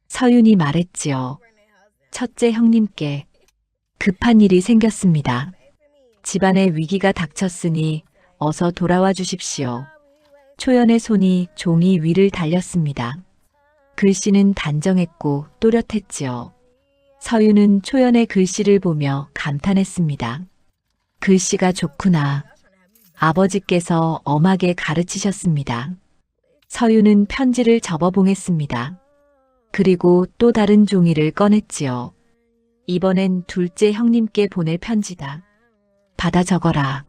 [SPEAKER 1] 서윤이 말했지요. 첫째 형님께 급한 일이 생겼습니다. 집안에 위기가 닥쳤으니 어서 돌아와 주십시오. 초연의 손이 종이 위를 달렸습니다. 글씨는 단정했고 또렷했지요. 서유는 초연의 글씨를 보며 감탄했습니다. 글씨가 좋구나. 아버지께서 엄하게 가르치셨습니다. 서유는 편지를 접어봉했습니다. 그리고 또 다른 종이를 꺼냈지요. 이번엔 둘째 형님께 보낼 편지다. 받아 적어라.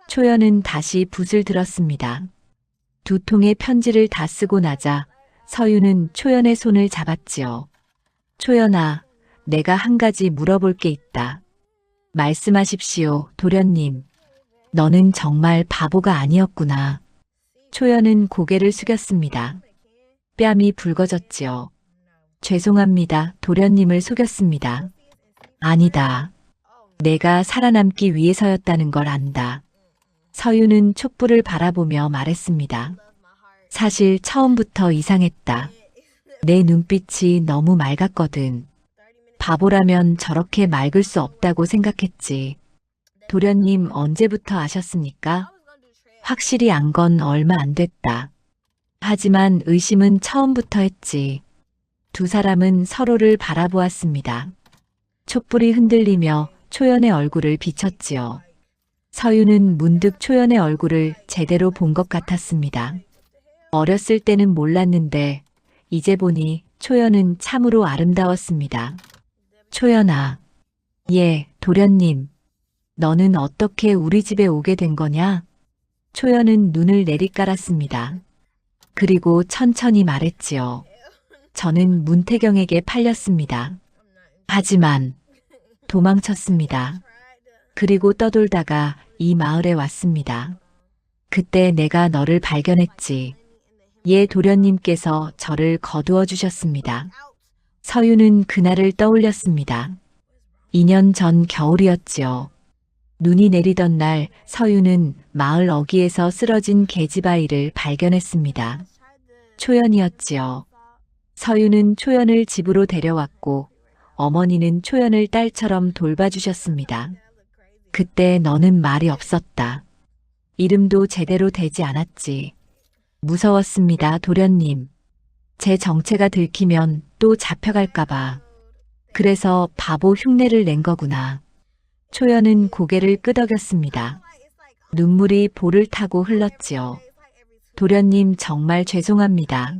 [SPEAKER 1] 초연은 다시 붓을 들었습니다. 두 통의 편지를 다 쓰고 나자 서유는 초연의 손을 잡았지요. 초연아, 내가 한 가지 물어볼 게 있다. 말씀하십시오, 도련님. 너는 정말 바보가 아니었구나. 초연은 고개를 숙였습니다. 뺨이 붉어졌지요. 죄송합니다, 도련님을 속였습니다. 아니다. 내가 살아남기 위해서였다는 걸 안다. 서유는 촛불을 바라보며 말했습니다. 사실 처음부터 이상했다. 내 눈빛이 너무 맑았거든. 바보라면 저렇게 맑을 수 없다고 생각했지. 도련님 언제부터 아셨습니까? 확실히 안 건 얼마 안 됐다. 하지만 의심은 처음부터 했지. 두 사람은 서로를 바라보았습니다. 촛불이 흔들리며 초연의 얼굴을 비췄지요. 서유는 문득 초연의 얼굴을 제대로 본 것 같았습니다. 어렸을 때는 몰랐는데 이제 보니 초연은 참으로 아름다웠습니다. 초연아. 예, 도련님. 너는 어떻게 우리 집에 오게 된 거냐? 초연은 눈을 내리깔았습니다. 그리고 천천히 말했지요. 저는 문태경에게 팔렸습니다. 하지만 도망쳤습니다. 그리고 떠돌다가 이 마을에 왔습니다. 그때 내가 너를 발견했지. 예, 도련님께서 저를 거두어 주셨습니다. 서유는 그날을 떠올렸습니다. 2년 전 겨울이었지요. 눈이 내리던 날 서유는 마을 어귀에서 쓰러진 계집아이를 발견했습니다. 초연이었지요. 서유는 초연을 집으로 데려왔고 어머니는 초연을 딸처럼 돌봐주셨습니다. 그때 너는 말이 없었다. 이름도 제대로 되지 않았지. 무서웠습니다, 도련님. 제 정체가 들키면 또 잡혀갈까봐. 그래서 바보 흉내를 낸 거구나. 초연은 고개를 끄덕였습니다. 눈물이 볼을 타고 흘렀지요. 도련님 정말 죄송합니다.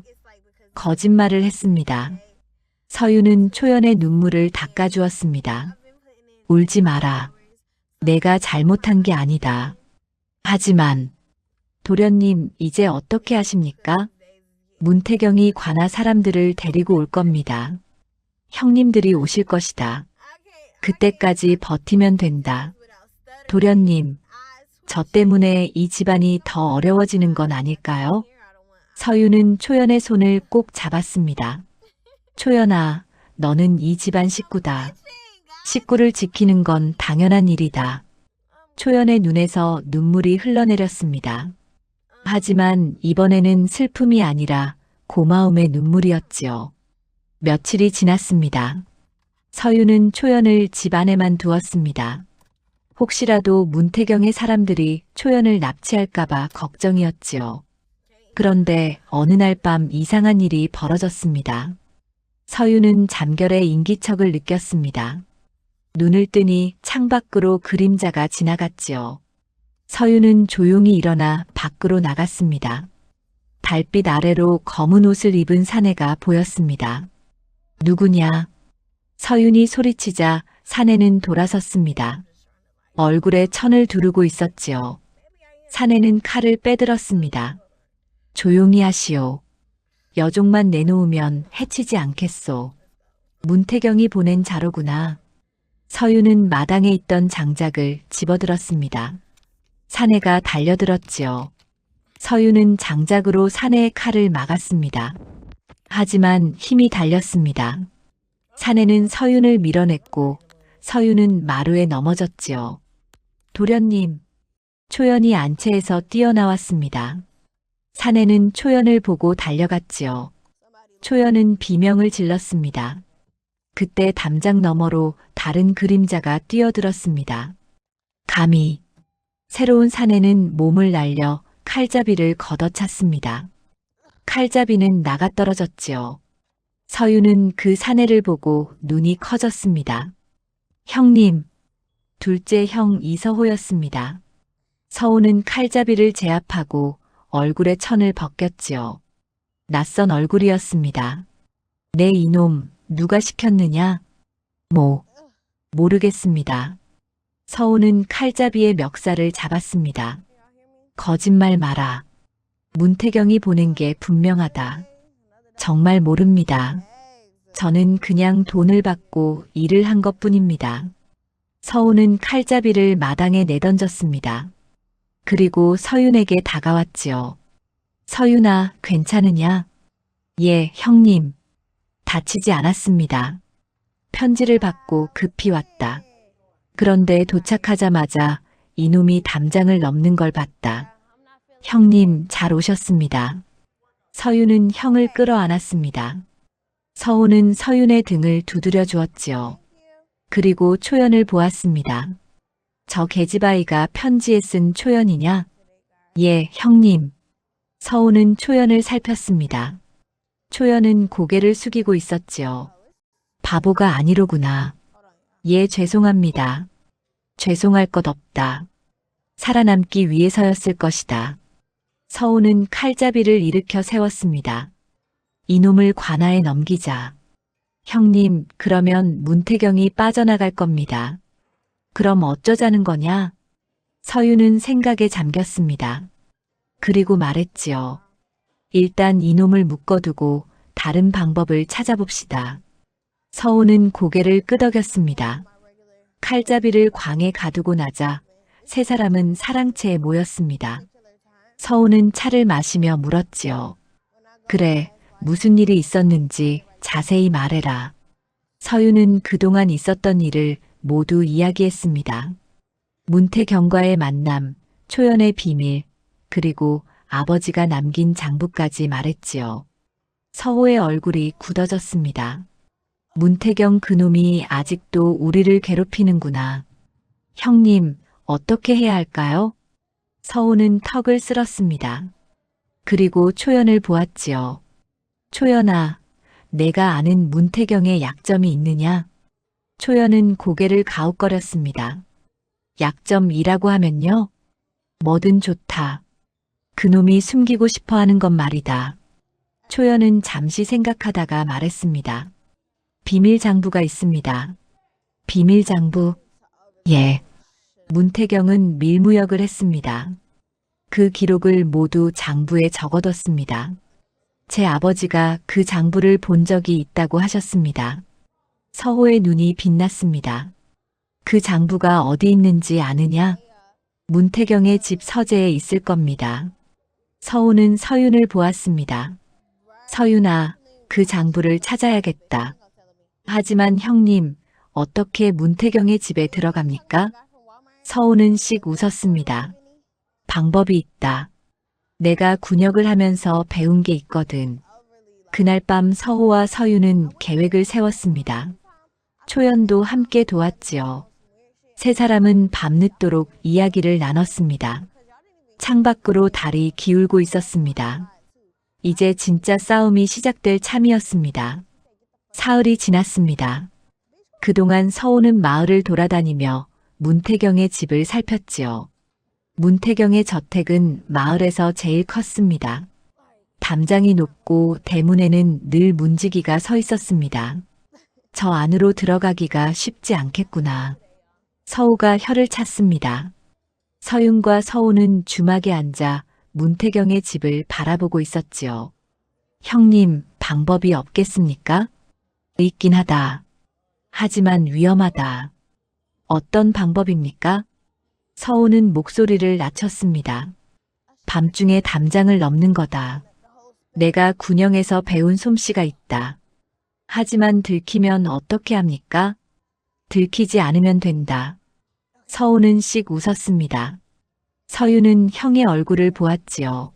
[SPEAKER 1] 거짓말을 했습니다. 서유는 초연의 눈물을 닦아주었습니다. 울지 마라. 내가 잘못한 게 아니다. 하지만 도련님 이제 어떻게 하십니까? 문태경이 관아 사람들을 데리고 올 겁니다. 형님들이 오실 것이다. 그때까지 버티면 된다. 도련님, 저 때문에 이 집안이 더 어려워지는 건 아닐까요? 서유는 초연의 손을 꼭 잡았습니다. 초연아, 너는 이 집안 식구다. 식구를 지키는 건 당연한 일이다. 초연의 눈에서 눈물이 흘러내렸습니다. 하지만 이번에는 슬픔이 아니라 고마움의 눈물이었지요. 며칠이 지났습니다. 서유는 초연을 집 안에만 두었습니다. 혹시라도 문태경의 사람들이 초연을 납치할까봐 걱정이었지요. 그런데 어느 날 밤 이상한 일이 벌어졌습니다. 서유는 잠결에 인기척을 느꼈습니다. 눈을 뜨니 창밖으로 그림자가 지나갔지요. 서유는 조용히 일어나 밖으로 나갔습니다. 달빛 아래로 검은 옷을 입은 사내가 보였습니다. 누구냐? 서윤이 소리치자 사내는 돌아섰습니다. 얼굴에 천을 두르고 있었지요. 사내는 칼을 빼들었습니다. 조용히 하시오. 여종만 내놓으면 해치지 않겠소. 문태경이 보낸 자로구나. 서윤은 마당에 있던 장작을 집어들었습니다. 사내가 달려들었지요. 서윤은 장작으로 사내의 칼을 막았습니다. 하지만 힘이 달렸습니다. 사내는 서윤을 밀어냈고 서윤은 마루에 넘어졌지요. 도련님, 초연이 안채에서 뛰어나왔습니다. 사내는 초연을 보고 달려갔지요. 초연은 비명을 질렀습니다. 그때 담장 너머로 다른 그림자가 뛰어들었습니다. 감히 새로운 사내는 몸을 날려 칼잡이를 걷어찼습니다. 칼잡이는 나가떨어졌지요. 서윤은 그 사내를 보고 눈이 커졌습니다. 형님, 둘째 형 이서호였습니다. 서호는 칼잡이를 제압하고 얼굴에 천을 벗겼지요. 낯선 얼굴이었습니다. 내 이놈 누가 시켰느냐? 모르겠습니다. 서호는 칼잡이의 멱살을 잡았습니다. 거짓말 마라. 문태경이 보낸 게 분명하다. 정말 모릅니다. 저는 그냥 돈을 받고 일을 한 것뿐입니다. 서호는 칼잡이를 마당에 내던졌습니다. 그리고 서윤에게 다가왔지요. 서윤아, 괜찮으냐? 예, 형님. 다치지 않았습니다. 편지를 받고 급히 왔다. 그런데 도착하자마자 이놈이 담장을 넘는 걸 봤다. 형님, 잘 오셨습니다. 서윤은 형을 끌어안았습니다. 서호는 서윤의 등을 두드려 주었지요. 그리고 초연을 보았습니다. 저 계집아이가 편지에 쓴 초연이냐? 예, 형님. 서호는 초연을 살폈습니다. 초연은 고개를 숙이고 있었지요. 바보가 아니로구나. 예, 죄송합니다. 죄송할 것 없다. 살아남기 위해서였을 것이다. 서호는 칼잡이를 일으켜 세웠습니다. 이놈을 관아에 넘기자. 형님, 그러면 문태경이 빠져나갈 겁니다. 그럼 어쩌자는 거냐? 서윤은 생각에 잠겼습니다. 그리고 말했지요. 일단 이놈을 묶어두고 다른 방법을 찾아봅시다. 서호는 고개를 끄덕였습니다. 칼잡이를 광에 가두고 나자 세 사람은 사랑채에 모였습니다. 서호는 차를 마시며 물었지요. 그래, 무슨 일이 있었는지 자세히 말해라. 서윤은 그동안 있었던 일을 모두 이야기했습니다. 문태경과의 만남, 초연의 비밀, 그리고 아버지가 남긴 장부까지 말했지요. 서호의 얼굴이 굳어졌습니다. 문태경 그놈이 아직도 우리를 괴롭히는구나. 형님, 어떻게 해야 할까요? 서호는 턱을 쓸었습니다. 그리고 초연을 보았지요. 초연아, 내가 아는 문태경의 약점이 있느냐? 초연은 고개를 가웃거렸습니다. 약점이라고 하면요? 뭐든 좋다. 그놈이 숨기고 싶어 하는 것 말이다. 초연은 잠시 생각하다가 말했습니다. 비밀 장부가 있습니다. 비밀 장부? 예. 문태경은 밀무역을 했습니다. 그 기록을 모두 장부에 적어뒀습니다. 제 아버지가 그 장부를 본 적이 있다고 하셨습니다. 서호의 눈이 빛났습니다. 그 장부가 어디 있는지 아느냐? 문태경의 집 서재에 있을 겁니다. 서호는 서윤을 보았습니다. 서윤아, 그 장부를 찾아야겠다. 하지만 형님, 어떻게 문태경의 집에 들어갑니까? 서호는 씩 웃었습니다. 방법이 있다. 내가 군역을 하면서 배운 게 있거든. 그날 밤 서호와 서윤은 계획을 세웠습니다. 초연도 함께 도왔지요. 세 사람은 밤늦도록 이야기를 나눴습니다. 창밖으로 달이 기울고 있었습니다. 이제 진짜 싸움이 시작될 참이었습니다. 사흘이 지났습니다. 그동안 서호는 마을을 돌아다니며 문태경의 집을 살폈지요. 문태경의 저택은 마을에서 제일 컸습니다. 담장이 높고 대문에는 늘 문지기가 서 있었습니다. 저 안으로 들어가기가 쉽지 않겠구나. 서우가 혀를 찼습니다. 서윤과 서우는 주막에 앉아 문태경의 집을 바라보고 있었지요. 형님, 방법이 없겠습니까? 있긴 하다. 하지만 위험하다. 어떤 방법입니까? 서우는 목소리를 낮췄습니다. 밤중에 담장을 넘는 거다. 내가 군영에서 배운 솜씨가 있다. 하지만 들키면 어떻게 합니까? 들키지 않으면 된다. 서우는 씩 웃었습니다. 서유는 형의 얼굴을 보았지요.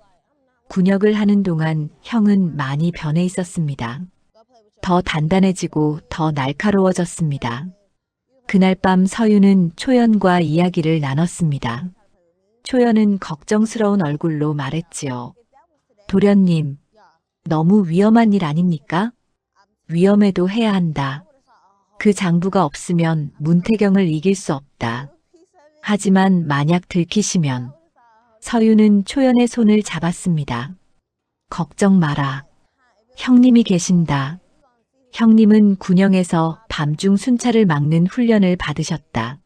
[SPEAKER 1] 군역을 하는 동안 형은 많이 변해 있었습니다. 더 단단해지고 더 날카로워졌습니다. 그날 밤 서유는 초연과 이야기를 나눴습니다. 초연은 걱정스러운 얼굴로 말했지요. 도련님, 너무 위험한 일 아닙니까? 위험해도 해야 한다. 그 장부가 없으면 문태경을 이길 수 없다. 하지만 만약 들키시면 서유는 초연의 손을 잡았습니다. 걱정 마라. 형님이 계신다. 형님은 군영에서 밤중 순찰을 막는 훈련을 받으셨다.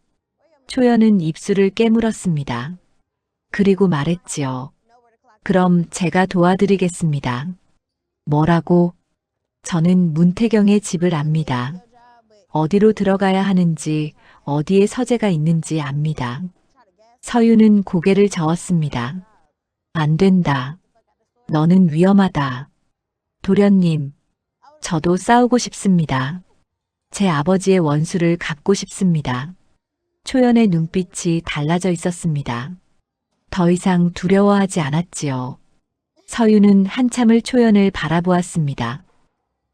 [SPEAKER 1] 초연은 입술을 깨물었습니다. 그리고 말했지요. 그럼 제가 도와드리겠습니다. 뭐라고? 저는 문태경의 집을 압니다. 어디로 들어가야 하는지, 어디에 서재가 있는지 압니다. 서유는 고개를 저었습니다. 안 된다. 너는 위험하다. 도련님, 저도 싸우고 싶습니다. 제 아버지의 원수를 갚고 싶습니다. 초연의 눈빛이 달라져 있었습니다. 더 이상 두려워하지 않았지요. 서유는 한참을 초연을 바라보았습니다.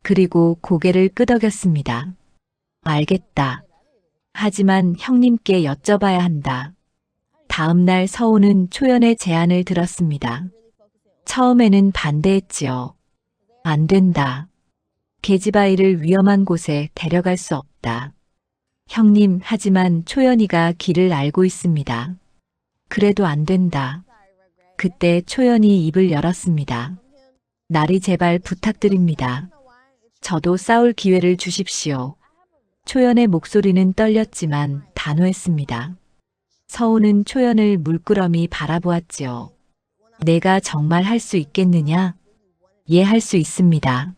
[SPEAKER 1] 그리고 고개를 끄덕였습니다. 알겠다. 하지만 형님께 여쭤봐야 한다. 다음 날 서우는 초연의 제안을 들었습니다. 처음에는 반대했지요. 안 된다. 계집아이를 위험한 곳에 데려갈 수 없다. 형님, 하지만 초연이가 길을 알고 있습니다. 그래도 안 된다. 그때 초연이 입을 열었습니다. 나리 제발 부탁드립니다. 저도 싸울 기회를 주십시오. 초연의 목소리는 떨렸지만 단호했습니다. 서우는 초연을 물끄러미 바라보았지요. 내가 정말 할 수 있겠느냐? 예, 할 수 있습니다.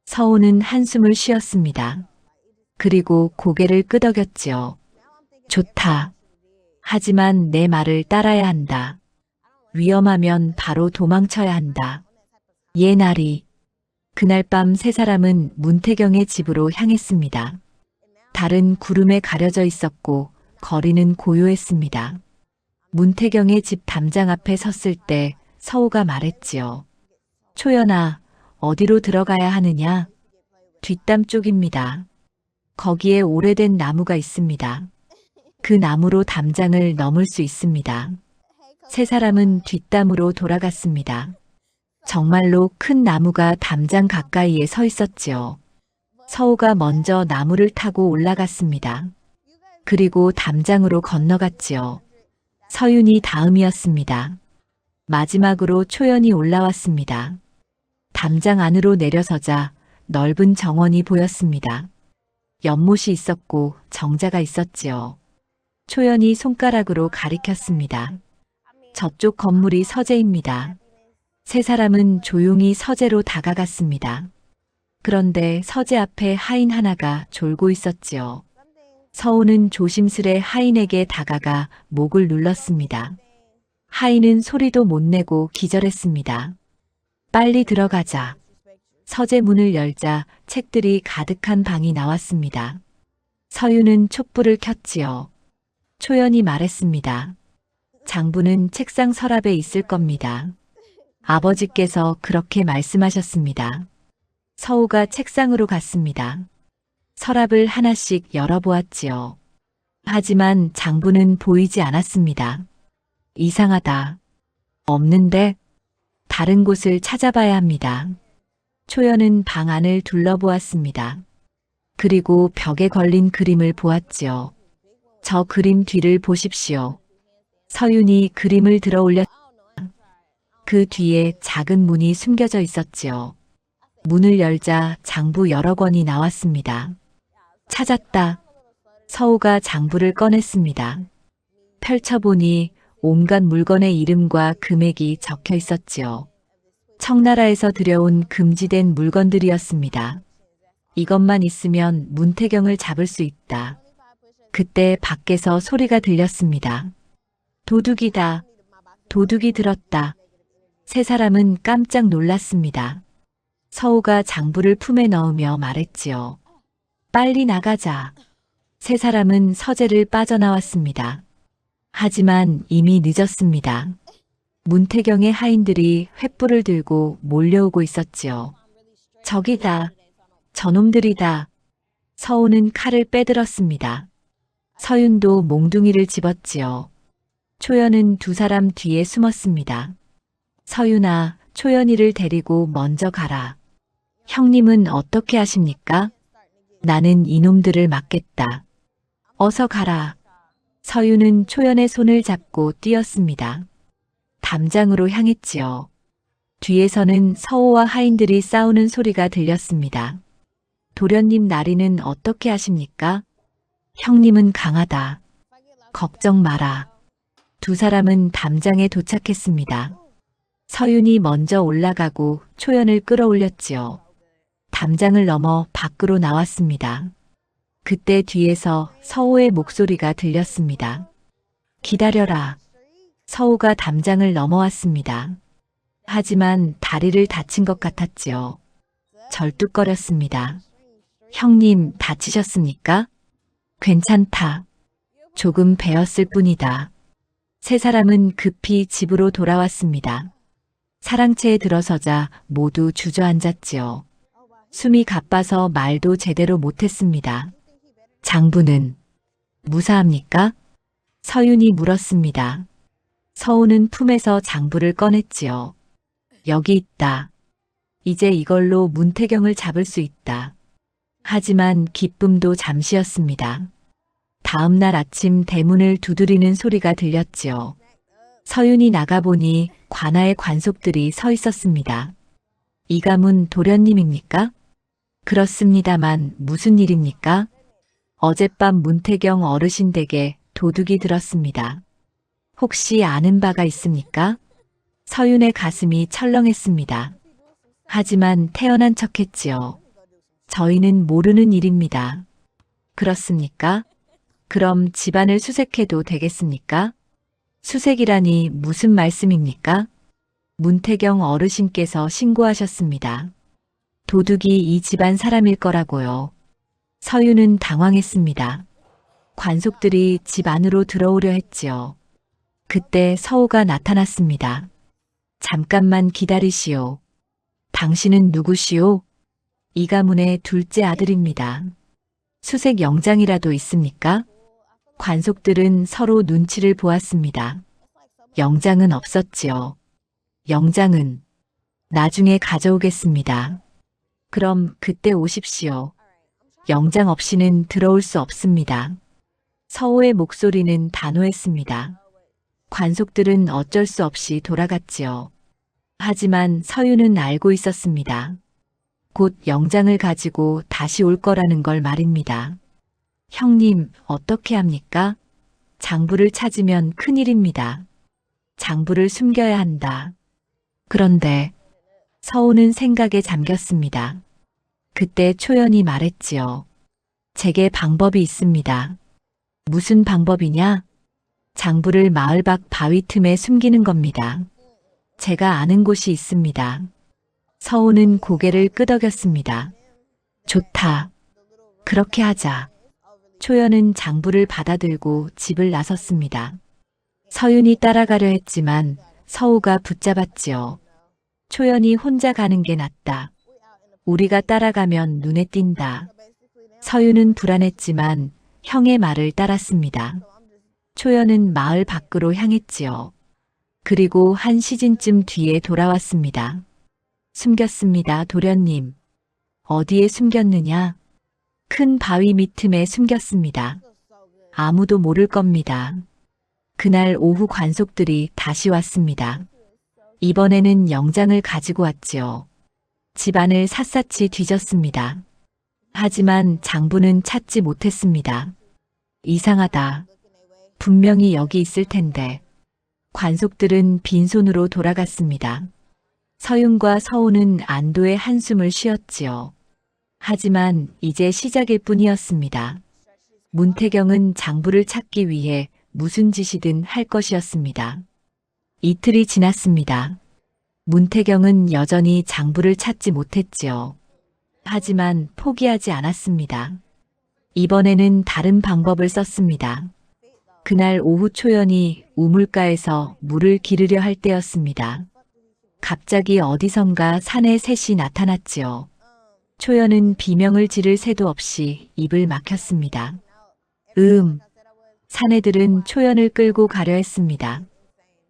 [SPEAKER 1] 서우는 한숨을 쉬었습니다. 그리고 고개를 끄덕였지요. 좋다. 하지만 내 말을 따라야 한다. 위험하면 바로 도망쳐야 한다. 예, 나리. 그날 밤 세 사람은 문태경의 집으로 향했습니다. 달은 구름에 가려져 있었고 거리는 고요했습니다. 문태경의 집 담장 앞에 섰을 때 서우가 말했지요. 초연아, 어디로 들어가야 하느냐? 뒷담 쪽입니다. 거기에 오래된 나무가 있습니다. 그 나무로 담장을 넘을 수 있습니다. 세 사람은 뒷담으로 돌아갔습니다. 정말로 큰 나무가 담장 가까이에 서 있었지요. 서우가 먼저 나무를 타고 올라갔습니다. 그리고 담장으로 건너갔지요. 서윤이 다음이었습니다. 마지막으로 초연이 올라왔습니다. 담장 안으로 내려서자 넓은 정원이 보였습니다. 연못이 있었고 정자가 있었지요. 초연이 손가락으로 가리켰습니다. 저쪽 건물이 서재입니다. 세 사람은 조용히 서재로 다가갔습니다. 그런데 서재 앞에 하인 하나가 졸고 있었지요. 서우는 조심스레 하인에게 다가가 목을 눌렀습니다. 하인은 소리도 못 내고 기절했습니다. 빨리 들어가자. 서재 문을 열자 책들이 가득한 방이 나왔습니다. 서유는 촛불을 켰지요. 초연이 말했습니다. 장부는 책상 서랍에 있을 겁니다. 아버지께서 그렇게 말씀하셨습니다. 서우가 책상으로 갔습니다. 서랍을 하나씩 열어보았지요. 하지만 장부는 보이지 않았습니다. 이상하다. 없는데? 다른 곳을 찾아봐야 합니다. 초연은 방 안을 둘러보았습니다. 그리고 벽에 걸린 그림을 보았지요. 저 그림 뒤를 보십시오. 서윤이 그림을 들어 올렸습니다. 그 뒤에 작은 문이 숨겨져 있었지요. 문을 열자 장부 여러 권이 나왔습니다. 찾았다. 서우가 장부를 꺼냈습니다. 펼쳐보니 온갖 물건의 이름과 금액이 적혀 있었지요. 청나라에서 들여온 금지된 물건들이었습니다. 이것만 있으면 문태경을 잡을 수 있다. 그때 밖에서 소리가 들렸습니다. 도둑이다. 도둑이 들었다. 세 사람은 깜짝 놀랐습니다. 서우가 장부를 품에 넣으며 말했지요. 빨리 나가자. 세 사람은 서재를 빠져나왔습니다. 하지만 이미 늦었습니다. 문태경의 하인들이 횃불을 들고 몰려오고 있었지요. 저기다. 저놈들이다. 서우는 칼을 빼들었습니다. 서윤도 몽둥이를 집었지요. 초연은 두 사람 뒤에 숨었습니다. 서윤아, 초연이를 데리고 먼저 가라. 형님은 어떻게 하십니까? 나는 이놈들을 막겠다. 어서 가라. 서윤은 초연의 손을 잡고 뛰었습니다. 담장으로 향했지요. 뒤에서는 서우와 하인들이 싸우는 소리가 들렸습니다. 도련님 나리는 어떻게 하십니까? 형님은 강하다. 걱정 마라. 두 사람은 담장에 도착했습니다. 서윤이 먼저 올라가고 초연을 끌어올렸지요. 담장을 넘어 밖으로 나왔습니다. 그때 뒤에서 서우의 목소리가 들렸습니다. 기다려라. 서우가 담장을 넘어왔습니다. 하지만 다리를 다친 것 같았지요. 절뚝거렸습니다. 형님 다치셨습니까? 괜찮다. 조금 베었을 뿐이다. 세 사람은 급히 집으로 돌아왔습니다. 사랑채에 들어서자 모두 주저앉았지요. 숨이 가빠서 말도 제대로 못했습니다. 장부는 무사합니까? 서윤이 물었습니다. 서우는 품에서 장부를 꺼냈지요. 여기 있다. 이제 이걸로 문태경을 잡을 수 있다. 하지만 기쁨도 잠시였습니다. 다음 날 아침 대문을 두드리는 소리가 들렸지요. 서윤이 나가보니 관아의 관속들이 서 있었습니다. 이 가문 도련님입니까? 그렇습니다만 무슨 일입니까? 어젯밤 문태경 어르신 댁에 도둑이 들었습니다. 혹시 아는 바가 있습니까? 서윤의 가슴이 철렁했습니다. 하지만 태어난 척했지요. 저희는 모르는 일입니다. 그렇습니까? 그럼 집안을 수색해도 되겠습니까? 수색이라니 무슨 말씀입니까? 문태경 어르신께서 신고하셨습니다. 도둑이 이 집안 사람일 거라고요. 서윤은 당황했습니다. 관속들이 집 안으로 들어오려 했지요. 그때 서우가 나타났습니다. 잠깐만 기다리시오. 당신은 누구시오? 이 가문의 둘째 아들입니다. 수색 영장이라도 있습니까? 관속들은 서로 눈치를 보았습니다. 영장은 없었지요. 영장은 나중에 가져오겠습니다. 그럼 그때 오십시오. 영장 없이는 들어올 수 없습니다. 서우의 목소리는 단호했습니다. 관속들은 어쩔 수 없이 돌아갔지요. 하지만 서윤은 알고 있었습니다. 곧 영장을 가지고 다시 올 거라는 걸 말입니다. 형님, 어떻게 합니까? 장부를 찾으면 큰일입니다. 장부를 숨겨야 한다. 그런데 서우는 생각에 잠겼습니다. 그때 초연이 말했지요. 제게 방법이 있습니다. 무슨 방법이냐? 장부를 마을 밖 바위 틈에 숨기는 겁니다. 제가 아는 곳이 있습니다. 서우는 고개를 끄덕였습니다. 좋다. 그렇게 하자. 초연은 장부를 받아들고 집을 나섰습니다. 서윤이 따라가려 했지만 서우가 붙잡았지요. 초연이 혼자 가는 게 낫다. 우리가 따라가면 눈에 띈다. 서윤은 불안했지만 형의 말을 따랐습니다. 초연은 마을 밖으로 향했지요. 그리고 한 시즌쯤 뒤에 돌아왔습니다. 숨겼습니다, 도련님. 어디에 숨겼느냐? 큰 바위 밑틈에 숨겼습니다. 아무도 모를 겁니다. 그날 오후 관속들이 다시 왔습니다. 이번에는 영장을 가지고 왔지요. 집안을 샅샅이 뒤졌습니다. 하지만 장부는 찾지 못했습니다. 이상하다. 분명히 여기 있을 텐데. 관속들은 빈손으로 돌아갔습니다. 서윤과 서우는 안도의 한숨을 쉬었지요. 하지만 이제 시작일 뿐이었습니다. 문태경은 장부를 찾기 위해 무슨 짓이든 할 것이었습니다. 이틀이 지났습니다. 문태경은 여전히 장부를 찾지 못했지요. 하지만 포기하지 않았습니다. 이번에는 다른 방법을 썼습니다. 그날 오후 초연이 우물가에서 물을 기르려 할 때였습니다. 갑자기 어디선가 산에 셋이 나타났지요. 초연은 비명을 지를 새도 없이 입을 막혔습니다. 사내들은 초연을 끌고 가려 했습니다.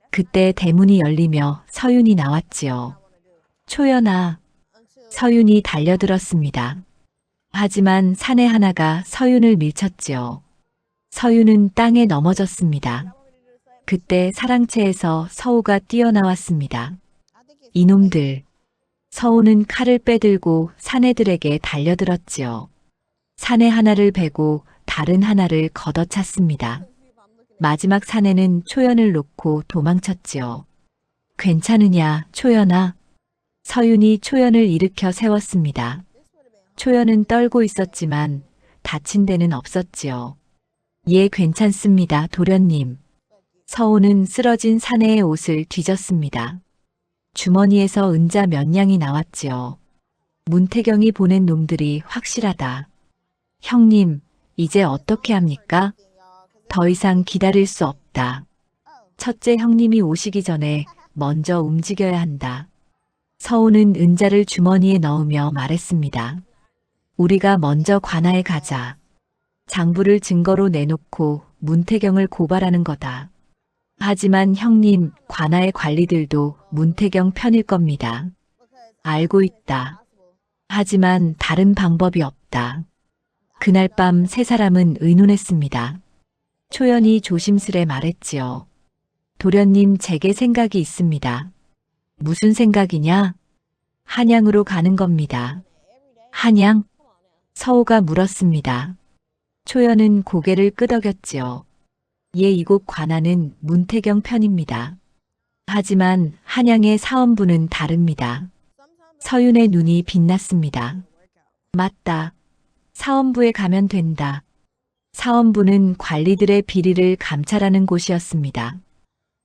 [SPEAKER 1] 그때 대문이 열리며 서윤이 나왔지요. 초연아. 서윤이 달려들었습니다. 하지만 사내 하나가 서윤을 밀쳤지요. 서윤은 땅에 넘어졌습니다. 그때 사랑채에서 서우가 뛰어나왔습니다. 이놈들. 서우는 칼을 빼들고 사내들에게 달려들었지요. 사내 하나를 베고 다른 하나를 걷어찼습니다. 마지막 사내는 초연을 놓고 도망쳤지요. 괜찮으냐, 초연아? 서윤이 초연을 일으켜 세웠습니다. 초연은 떨고 있었지만 다친 데는 없었지요. 예, 괜찮습니다, 도련님. 서우는 쓰러진 사내의 옷을 뒤졌습니다. 주머니에서 은자 몇 냥이 나왔지요. 문태경이 보낸 놈들이 확실하다. 형님, 이제 어떻게 합니까? 더 이상 기다릴 수 없다. 첫째 형님이 오시기 전에 먼저 움직여야 한다. 서우는 은자를 주머니에 넣으며 말했습니다. 우리가 먼저 관아에 가자. 장부를 증거로 내놓고 문태경을 고발하는 거다. 하지만 형님, 관아의 관리들도 문태경 편일 겁니다. 알고 있다. 하지만 다른 방법이 없다. 그날 밤 세 사람은 의논했습니다. 초연이 조심스레 말했지요. 도련님, 제게 생각이 있습니다. 무슨 생각이냐? 한양으로 가는 겁니다. 한양? 서우가 물었습니다. 초연은 고개를 끄덕였지요. 예, 이곳 관아는 문태경 편입니다. 하지만 한양의 사원부는 다릅니다. 서윤의 눈이 빛났습니다. 맞다. 사원부에 가면 된다. 사원부는 관리들의 비리를 감찰하는 곳이었습니다.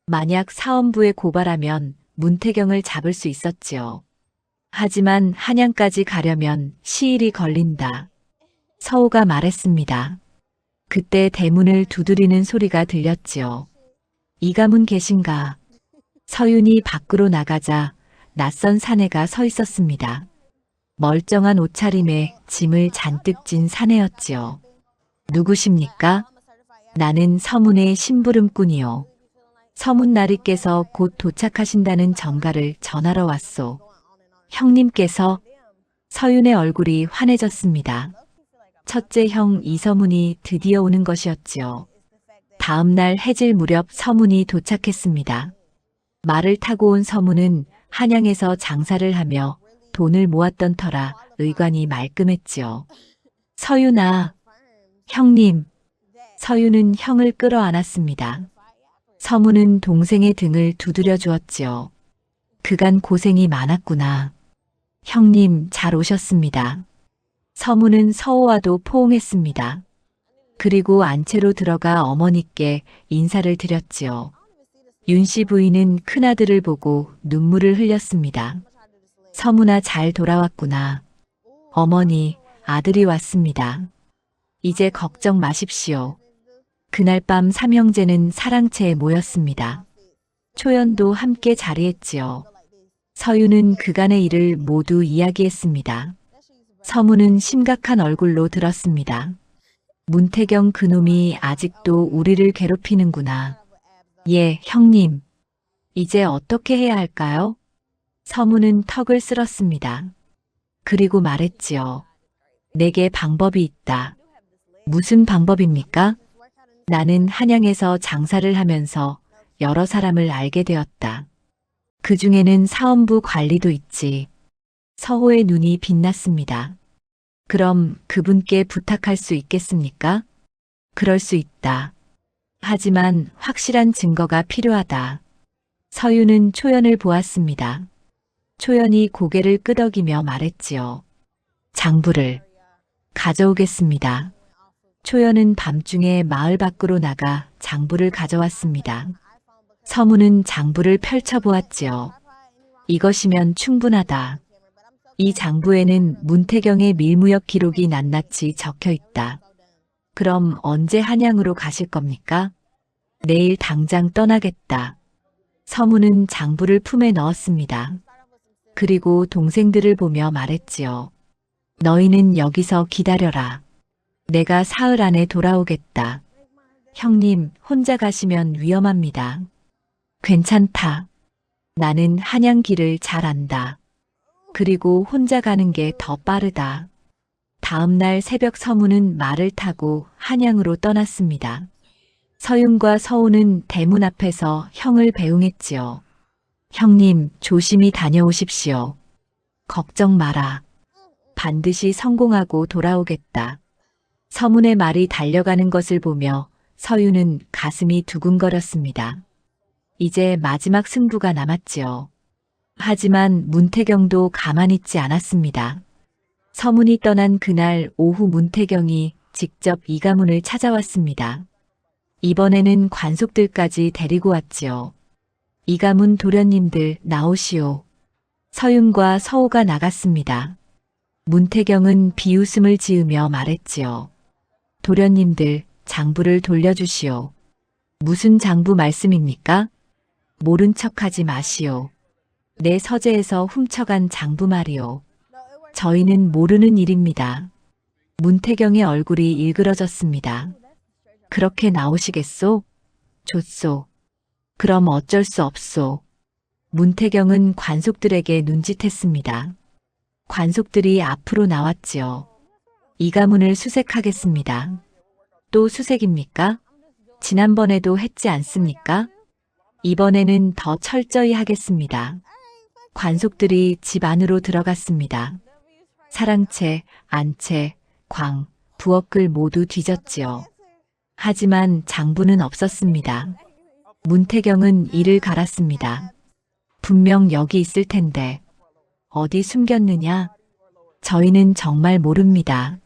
[SPEAKER 1] 만약 사원부에 고발하면 문태경을 잡을 수 있었지요. 하지만 한양까지 가려면 시일이 걸린다. 서우가 말했습니다. 그때 대문을 두드리는 소리가 들렸지요. 이 가문 계신가? 서윤이 밖으로 나가자 낯선 사내가 서 있었습니다. 멀쩡한 옷차림에 짐을 잔뜩 진 사내였지요. 누구십니까? 나는 서문의 심부름꾼이요. 서문나리께서 곧 도착하신다는 전가를 전하러 왔소. 형님께서? 서윤의 얼굴이 환해졌습니다. 첫째 형 이서문이 드디어 오는 것이었지요. 다음 날 해질 무렵 서문이 도착했습니다. 말을 타고 온 서문은 한양에서 장사를 하며 돈을 모았던 터라 의관이 말끔했지요. 서윤아, 형님. 서윤은 형을 끌어안았습니다. 서문은 동생의 등을 두드려 주었지요. 그간 고생이 많았구나. 형님, 잘 오셨습니다. 서문은 서우와도 포옹했습니다. 그리고 안채로 들어가 어머니께 인사를 드렸지요. 윤씨 부인은 큰아들을 보고 눈물을 흘렸습니다. 서문아, 잘 돌아왔구나. 어머니, 아들이 왔습니다. 이제 걱정 마십시오. 그날 밤 삼형제는 사랑채에 모였습니다. 초연도 함께 자리했지요. 서윤은 그간의 일을 모두 이야기했습니다. 서문은 심각한 얼굴로 들었습니다. 문태경 그놈이 아직도 우리를 괴롭히는구나. 예, 형님. 이제 어떻게 해야 할까요? 서문은 턱을 쓸었습니다. 그리고 말했지요. 내게 방법이 있다. 무슨 방법입니까? 나는 한양에서 장사를 하면서 여러 사람을 알게 되었다. 그 중에는 사원부 관리도 있지. 서호의 눈이 빛났습니다. 그럼 그분께 부탁할 수 있겠습니까? 그럴 수 있다. 하지만 확실한 증거가 필요하다. 서유는 초연을 보았습니다. 초연이 고개를 끄덕이며 말했지요. 장부를 가져오겠습니다. 초연은 밤중에 마을 밖으로 나가 장부를 가져왔습니다. 서문은 장부를 펼쳐보았지요. 이것이면 충분하다. 이 장부에는 문태경의 밀무역 기록이 낱낱이 적혀 있다. 그럼 언제 한양으로 가실 겁니까? 내일 당장 떠나겠다. 서문은 장부를 품에 넣었습니다. 그리고 동생들을 보며 말했지요. 너희는 여기서 기다려라. 내가 사흘 안에 돌아오겠다. 형님, 혼자 가시면 위험합니다. 괜찮다. 나는 한양 길을 잘 안다. 그리고 혼자 가는 게 더 빠르다. 다음 날 새벽 서문은 말을 타고 한양으로 떠났습니다. 서윤과 서호는 대문 앞에서 형을 배웅했지요. 형님, 조심히 다녀오십시오. 걱정 마라. 반드시 성공하고 돌아오겠다. 서문의 말이 달려가는 것을 보며 서윤은 가슴이 두근거렸습니다. 이제 마지막 승부가 남았지요. 하지만 문태경도 가만히 있지 않았습니다. 서문이 떠난 그날 오후 문태경이 직접 이가문을 찾아왔습니다. 이번에는 관속들까지 데리고 왔지요. 이가문 도련님들 나오시오. 서윤과 서호가 나갔습니다. 문태경은 비웃음을 지으며 말했지요. 도련님들, 장부를 돌려주시오. 무슨 장부 말씀입니까? 모른 척하지 마시오. 내 서재에서 훔쳐간 장부 말이오. 저희는 모르는 일입니다. 문태경의 얼굴이 일그러졌습니다. 그렇게 나오시겠소? 좋소. 그럼 어쩔 수 없소. 문태경은 관속들에게 눈짓했습니다. 관속들이 앞으로 나왔지요. 이가문을 수색하겠습니다. 또 수색입니까? 지난번에도 했지 않습니까? 이번에는 더 철저히 하겠습니다. 관속들이 집 안으로 들어갔습니다. 사랑채, 안채, 광, 부엌을 모두 뒤졌지요. 하지만 장부는 없었습니다. 문태경은 이를 갈았습니다. 분명 여기 있을 텐데 어디 숨겼느냐? 저희는 정말 모릅니다.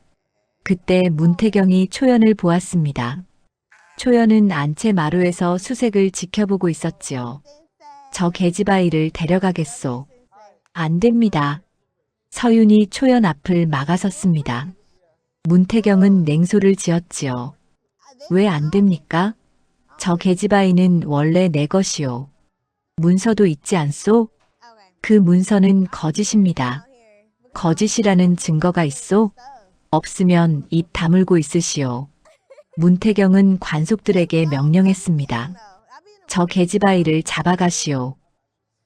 [SPEAKER 1] 그때 문태경이 초연을 보았습니다. 초연은 안채 마루에서 수색을 지켜보고 있었지요. 저 계집아이를 데려가겠소. 안 됩니다. 서윤이 초연 앞을 막아섰습니다. 문태경은 냉소를 지었지요. 왜 안 됩니까? 저 계집아이는 원래 내 것이오. 문서도 있지 않소? 그 문서는 거짓입니다. 거짓이라는 증거가 있소? 없으면 입 다물고 있으시오. 문태경은 관속들에게 명령했습니다. 저 계집아이를 잡아가시오.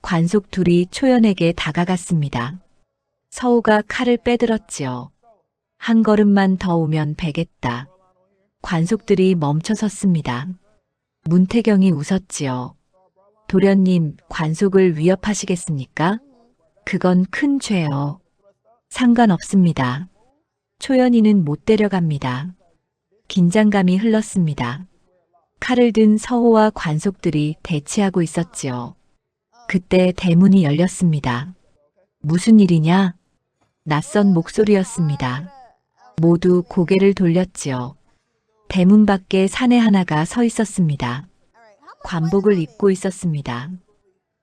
[SPEAKER 1] 관속 둘이 초연에게 다가갔습니다. 서호가 칼을 빼들었지요. 한 걸음만 더 오면 베겠다. 관속들이 멈춰섰습니다. 문태경이 웃었지요. 도련님, 관속을 위협하시겠습니까? 그건 큰 죄요. 상관없습니다. 초연이는 못 데려갑니다. 긴장감이 흘렀습니다. 칼을 든 서호와 관속들이 대치하고 있었지요. 그때 대문이 열렸습니다. 무슨 일이냐? 낯선 목소리였습니다. 모두 고개를 돌렸지요. 대문 밖에 사내 하나가 서 있었습니다. 관복을 입고 있었습니다.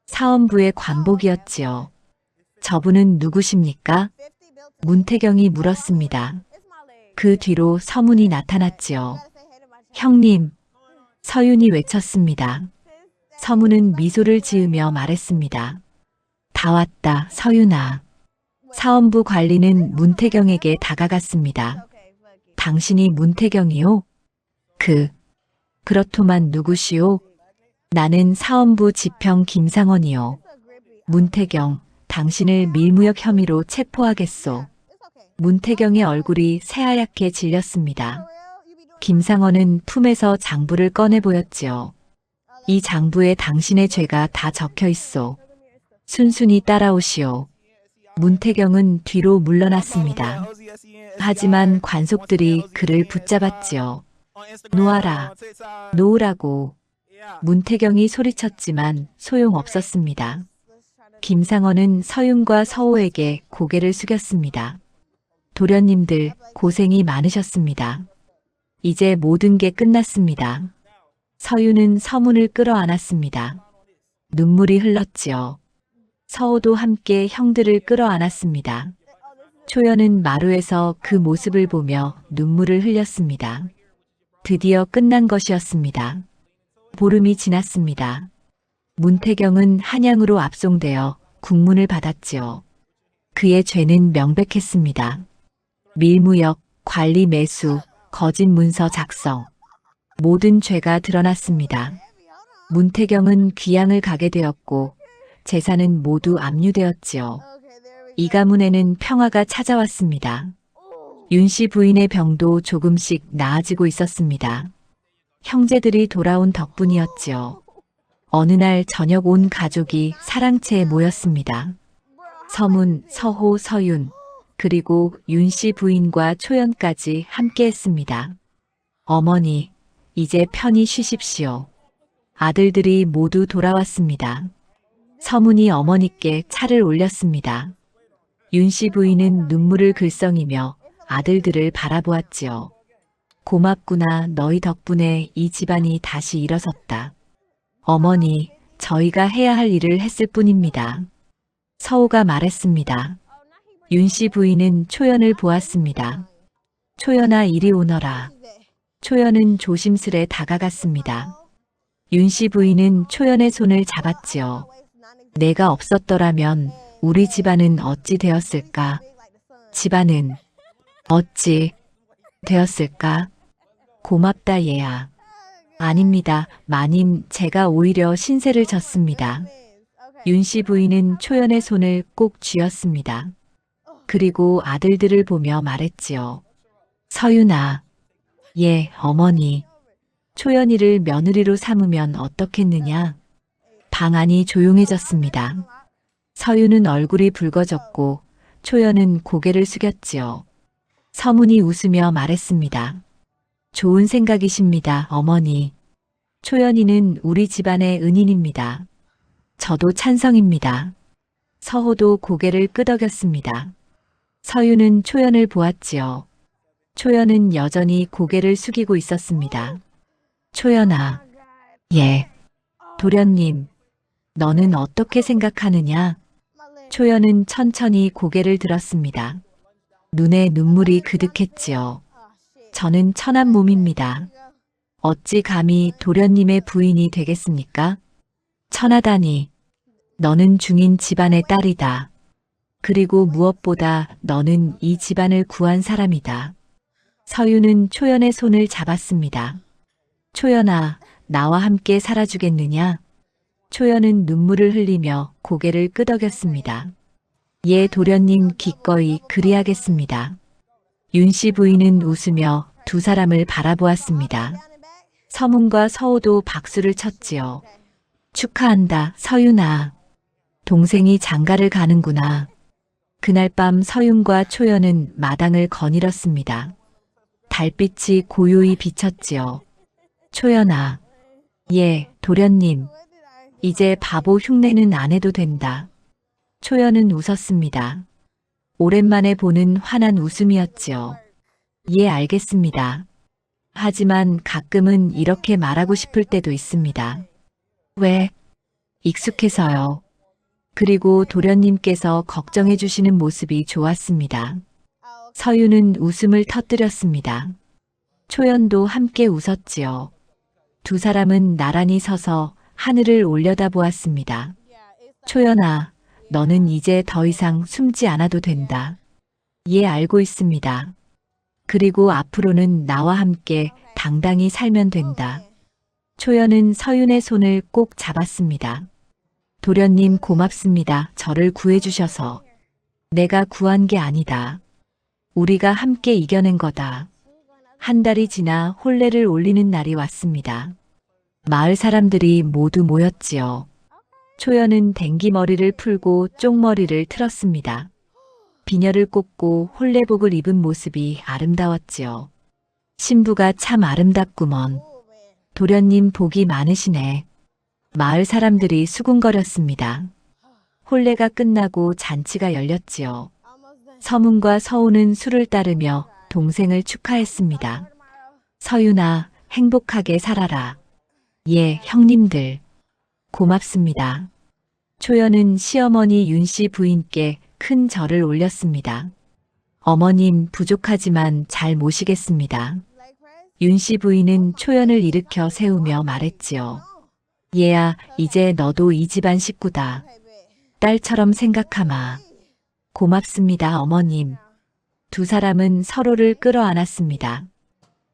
[SPEAKER 1] 사원부의 관복이었지요. 저분은 누구십니까? 문태경이 물었습니다. 그 뒤로 서문이 나타났지요. 형님, 서윤이 외쳤습니다. 서문은 미소를 지으며 말했습니다. 다 왔다, 서윤아. 사원부 관리는 문태경에게 다가갔습니다. 당신이 문태경이요? 그렇더만 누구시오? 나는 사원부 지평 김상원이요. 문태경, 당신을 밀무역 혐의로 체포하겠소. 문태경의 얼굴이 새하얗게 질렸습니다. 김상원은 품에서 장부를 꺼내 보였지요. 이 장부에 당신의 죄가 다 적혀 있소. 순순히 따라오시오. 문태경은 뒤로 물러났습니다. 하지만 관속들이 그를 붙잡았지요. 놓아라, 놓으라고. 문태경이 소리쳤지만 소용없었습니다. 김상원은 서윤과 서호에게 고개를 숙였습니다. 도련님들 고생이 많으셨습니다. 이제 모든 게 끝났습니다. 서윤은 서문을 끌어안았습니다. 눈물이 흘렀지요. 서호도 함께 형들을 끌어안았습니다. 초연은 마루에서 그 모습을 보며 눈물을 흘렸습니다. 드디어 끝난 것이었습니다. 보름이 지났습니다. 문태경은 한양으로 압송되어 국문을 받았지요. 그의 죄는 명백했습니다. 밀무역, 관리 매수, 거짓 문서 작성. 모든 죄가 드러났습니다. 문태경은 귀양을 가게 되었고 재산은 모두 압류되었지요. 이 가문에는 평화가 찾아왔습니다. 윤씨 부인의 병도 조금씩 나아지고 있었습니다. 형제들이 돌아온 덕분이었지요. 어느 날 저녁 온 가족이 사랑채에 모였습니다. 서문, 서호, 서윤, 그리고 윤씨 부인과 초연까지 함께했습니다. 어머니, 이제 편히 쉬십시오. 아들들이 모두 돌아왔습니다. 서문이 어머니께 차를 올렸습니다. 윤씨 부인은 눈물을 글썽이며 아들들을 바라보았지요. 고맙구나, 너희 덕분에 이 집안이 다시 일어섰다. 어머니, 저희가 해야 할 일을 했을 뿐입니다. 서호가 말했습니다. 윤씨 부인은 초연을 보았습니다. 초연아, 이리 오너라. 초연은 조심스레 다가갔습니다. 윤씨 부인은 초연의 손을 잡았지요. 내가 없었더라면 우리 집안은 어찌 되었을까? 집안은 어찌 되었을까? 고맙다 얘야. 아닙니다, 마님, 제가 오히려 신세를 졌습니다. 윤씨 부인은 초연의 손을 꼭 쥐었습니다. 그리고 아들들을 보며 말했지요. 서윤아. 예, 어머니. 초연이를 며느리로 삼으면 어떻겠느냐? 방 안이 조용해졌습니다. 서윤은 얼굴이 붉어졌고 초연은 고개를 숙였지요. 서문이 웃으며 말했습니다. 좋은 생각이십니다, 어머니. 초연이는 우리 집안의 은인입니다. 저도 찬성입니다. 서호도 고개를 끄덕였습니다. 서윤은 초연을 보았지요. 초연은 여전히 고개를 숙이고 있었습니다. 초연아. 예. 도련님, 너는 어떻게 생각하느냐? 초연은 천천히 고개를 들었습니다. 눈에 눈물이 그득했지요. 저는 천한 몸입니다. 어찌 감히 도련님의 부인이 되겠습니까? 천하다니, 너는 중인 집안의 딸이다. 그리고 무엇보다 너는 이 집안을 구한 사람이다. 서윤은 초연의 손을 잡았습니다. 초연아, 나와 함께 살아주겠느냐? 초연은 눈물을 흘리며 고개를 끄덕였습니다. 예, 도련님, 기꺼이 그리하겠습니다. 윤씨 부인은 웃으며 두 사람을 바라보았습니다. 서문과 서호도 박수를 쳤지요. 축하한다, 서윤아. 동생이 장가를 가는구나. 그날 밤 서윤과 초연은 마당을 거닐었습니다. 달빛이 고요히 비쳤지요. 초연아. 예, 도련님. 이제 바보 흉내는 안 해도 된다. 초연은 웃었습니다. 오랜만에 보는 환한 웃음이었지요. 예, 알겠습니다. 하지만 가끔은 이렇게 말하고 싶을 때도 있습니다. 왜? 익숙해서요. 그리고 도련님께서 걱정해 주시는 모습이 좋았습니다. 서윤은 웃음을 터뜨렸습니다. 초연도 함께 웃었지요. 두 사람은 나란히 서서 하늘을 올려다보았습니다. 초연아, 너는 이제 더 이상 숨지 않아도 된다. 예, 알고 있습니다. 그리고 앞으로는 나와 함께 당당히 살면 된다. 초연은 서윤의 손을 꼭 잡았습니다. 도련님, 고맙습니다. 저를 구해주셔서. 내가 구한 게 아니다. 우리가 함께 이겨낸 거다. 한 달이 지나 혼례를 올리는 날이 왔습니다. 마을 사람들이 모두 모였지요. 초연은 댕기머리를 풀고 쪽머리를 틀었습니다. 비녀를 꽂고 홀레복을 입은 모습이 아름다웠지요. 신부가 참 아름답구먼. 도련님 복이 많으시네. 마을 사람들이 수군거렸습니다. 혼례가 끝나고 잔치가 열렸지요. 서문과 서우는 술을 따르며 동생을 축하했습니다. 서윤아, 행복하게 살아라. 예, 형님들. 고맙습니다. 초연은 시어머니 윤씨 부인께 큰 절을 올렸습니다. 어머님 부족하지만 잘 모시겠습니다. 윤씨 부인은 초연을 일으켜 세우며 말했지요. 얘야, 이제 너도 이 집안 식구다. 딸처럼 생각하마. 고맙습니다, 어머님. 두 사람은 서로를 끌어안았습니다.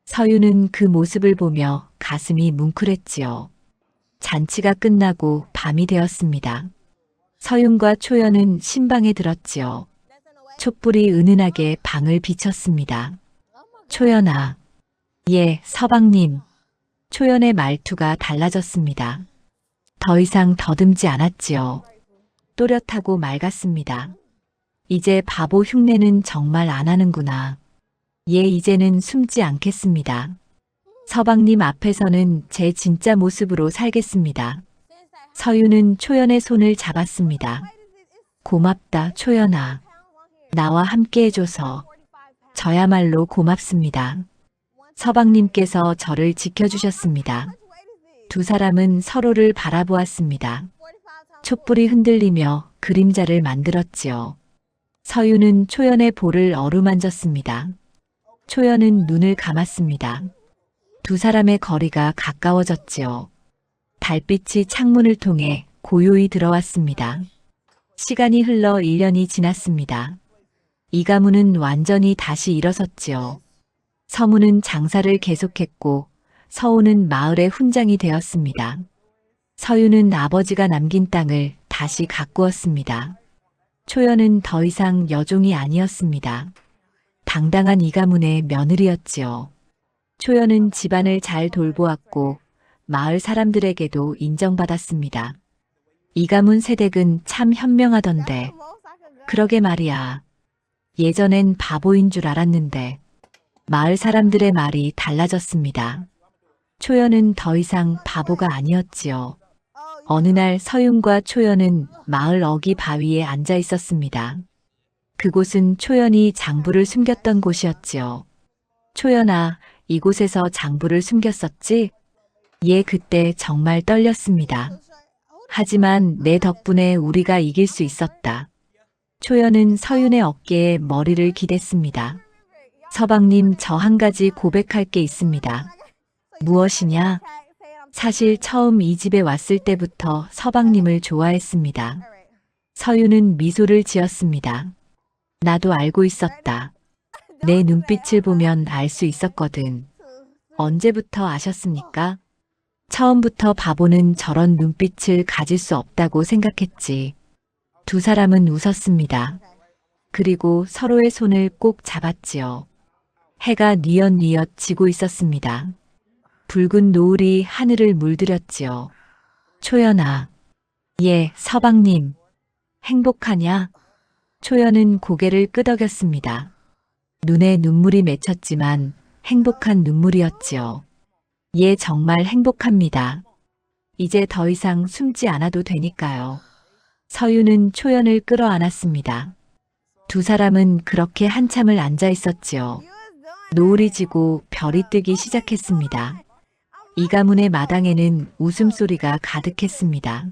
[SPEAKER 1] 서유는 그 모습을 보며 가슴이 뭉클했지요. 잔치가 끝나고 밤이 되었습니다. 서윤과 초연은 신방에 들었지요. 촛불이 은은하게 방을 비쳤습니다. 초연아. 예, 서방님. 초연의 말투가 달라졌습니다. 더 이상 더듬지 않았지요. 또렷하고 맑았습니다. 이제 바보 흉내는 정말 안 하는구나. 예, 이제는 숨지 않겠습니다. 서방님 앞에서는 제 진짜 모습으로 살겠습니다. 서유는 초연의 손을 잡았습니다. 고맙다, 초연아. 나와 함께 해줘서. 저야말로 고맙습니다. 서방님께서 저를 지켜주셨습니다. 두 사람은 서로를 바라보았습니다. 촛불이 흔들리며 그림자를 만들었지요. 서유는 초연의 볼을 어루만졌습니다. 초연은 눈을 감았습니다. 두 사람의 거리가 가까워졌지요. 달빛이 창문을 통해 고요히 들어왔습니다. 시간이 흘러 1년이 지났습니다. 이 가문은 완전히 다시 일어섰지요. 서문은 장사를 계속했고 서우는 마을의 훈장이 되었습니다. 서유는 아버지가 남긴 땅을 다시 가꾸었습니다. 초연은 더 이상 여종이 아니었습니다. 당당한 이 가문의 며느리였지요. 초연은 집안을 잘 돌보았고 마을 사람들에게도 인정받았습니다. 이 가문 세댁은 참 현명하던데. 그러게 말이야. 예전엔 바보인 줄 알았는데. 마을 사람들의 말이 달라졌습니다. 초연은 더 이상 바보가 아니었지요. 어느 날 서윤과 초연은 마을 어기 바위에 앉아 있었습니다. 그곳은 초연이 장부를 숨겼던 곳이었지요. 초연아, 이곳에서 장부를 숨겼었지? 예, 그때 정말 떨렸습니다. 하지만 내 덕분에 우리가 이길 수 있었다. 초연은 서윤의 어깨에 머리를 기댔습니다. 서방님, 저 한 가지 고백할 게 있습니다. 무엇이냐? 사실 처음 이 집에 왔을 때부터 서방님을 좋아했습니다. 서윤은 미소를 지었습니다. 나도 알고 있었다. 내 눈빛을 보면 알 수 있었거든. 언제부터 아셨습니까? 처음부터 바보는 저런 눈빛을 가질 수 없다고 생각했지. 두 사람은 웃었습니다. 그리고 서로의 손을 꼭 잡았지요. 해가 뉘엿뉘엿 지고 있었습니다. 붉은 노을이 하늘을 물들였지요. 초연아. 예, 서방님. 행복하냐? 초연은 고개를 끄덕였습니다. 눈에 눈물이 맺혔지만 행복한 눈물이었지요. 예, 정말 행복합니다. 이제 더 이상 숨지 않아도 되니까요. 서유는 초연을 끌어안았습니다. 두 사람은 그렇게 한참을 앉아 있었지요. 노을이 지고 별이 뜨기 시작했습니다. 이 가문의 마당에는 웃음소리가 가득했습니다.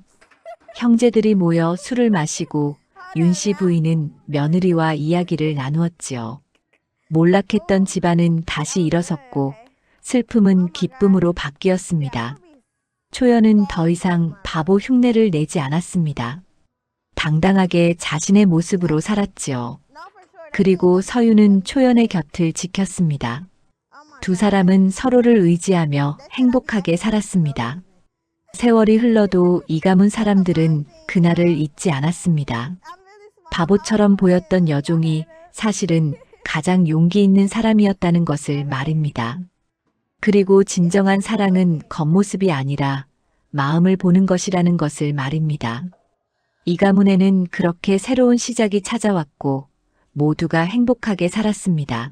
[SPEAKER 1] 형제들이 모여 술을 마시고 윤씨 부인은 며느리와 이야기를 나누었지요. 몰락했던 집안은 다시 일어섰고 슬픔은 기쁨으로 바뀌었습니다. 초연은 더 이상 바보 흉내를 내지 않았습니다. 당당하게 자신의 모습으로 살았지요. 그리고 서유는 초연의 곁을 지켰습니다. 두 사람은 서로를 의지하며 행복하게 살았습니다. 세월이 흘러도 이 가문 사람들은 그날을 잊지 않았습니다. 바보처럼 보였던 여종이 사실은 가장 용기 있는 사람이었다는 것을 말입니다. 그리고 진정한 사랑은 겉모습이 아니라 마음을 보는 것이라는 것을 말입니다. 이 가문에는 그렇게 새로운 시작이 찾아왔고 모두가 행복하게 살았습니다.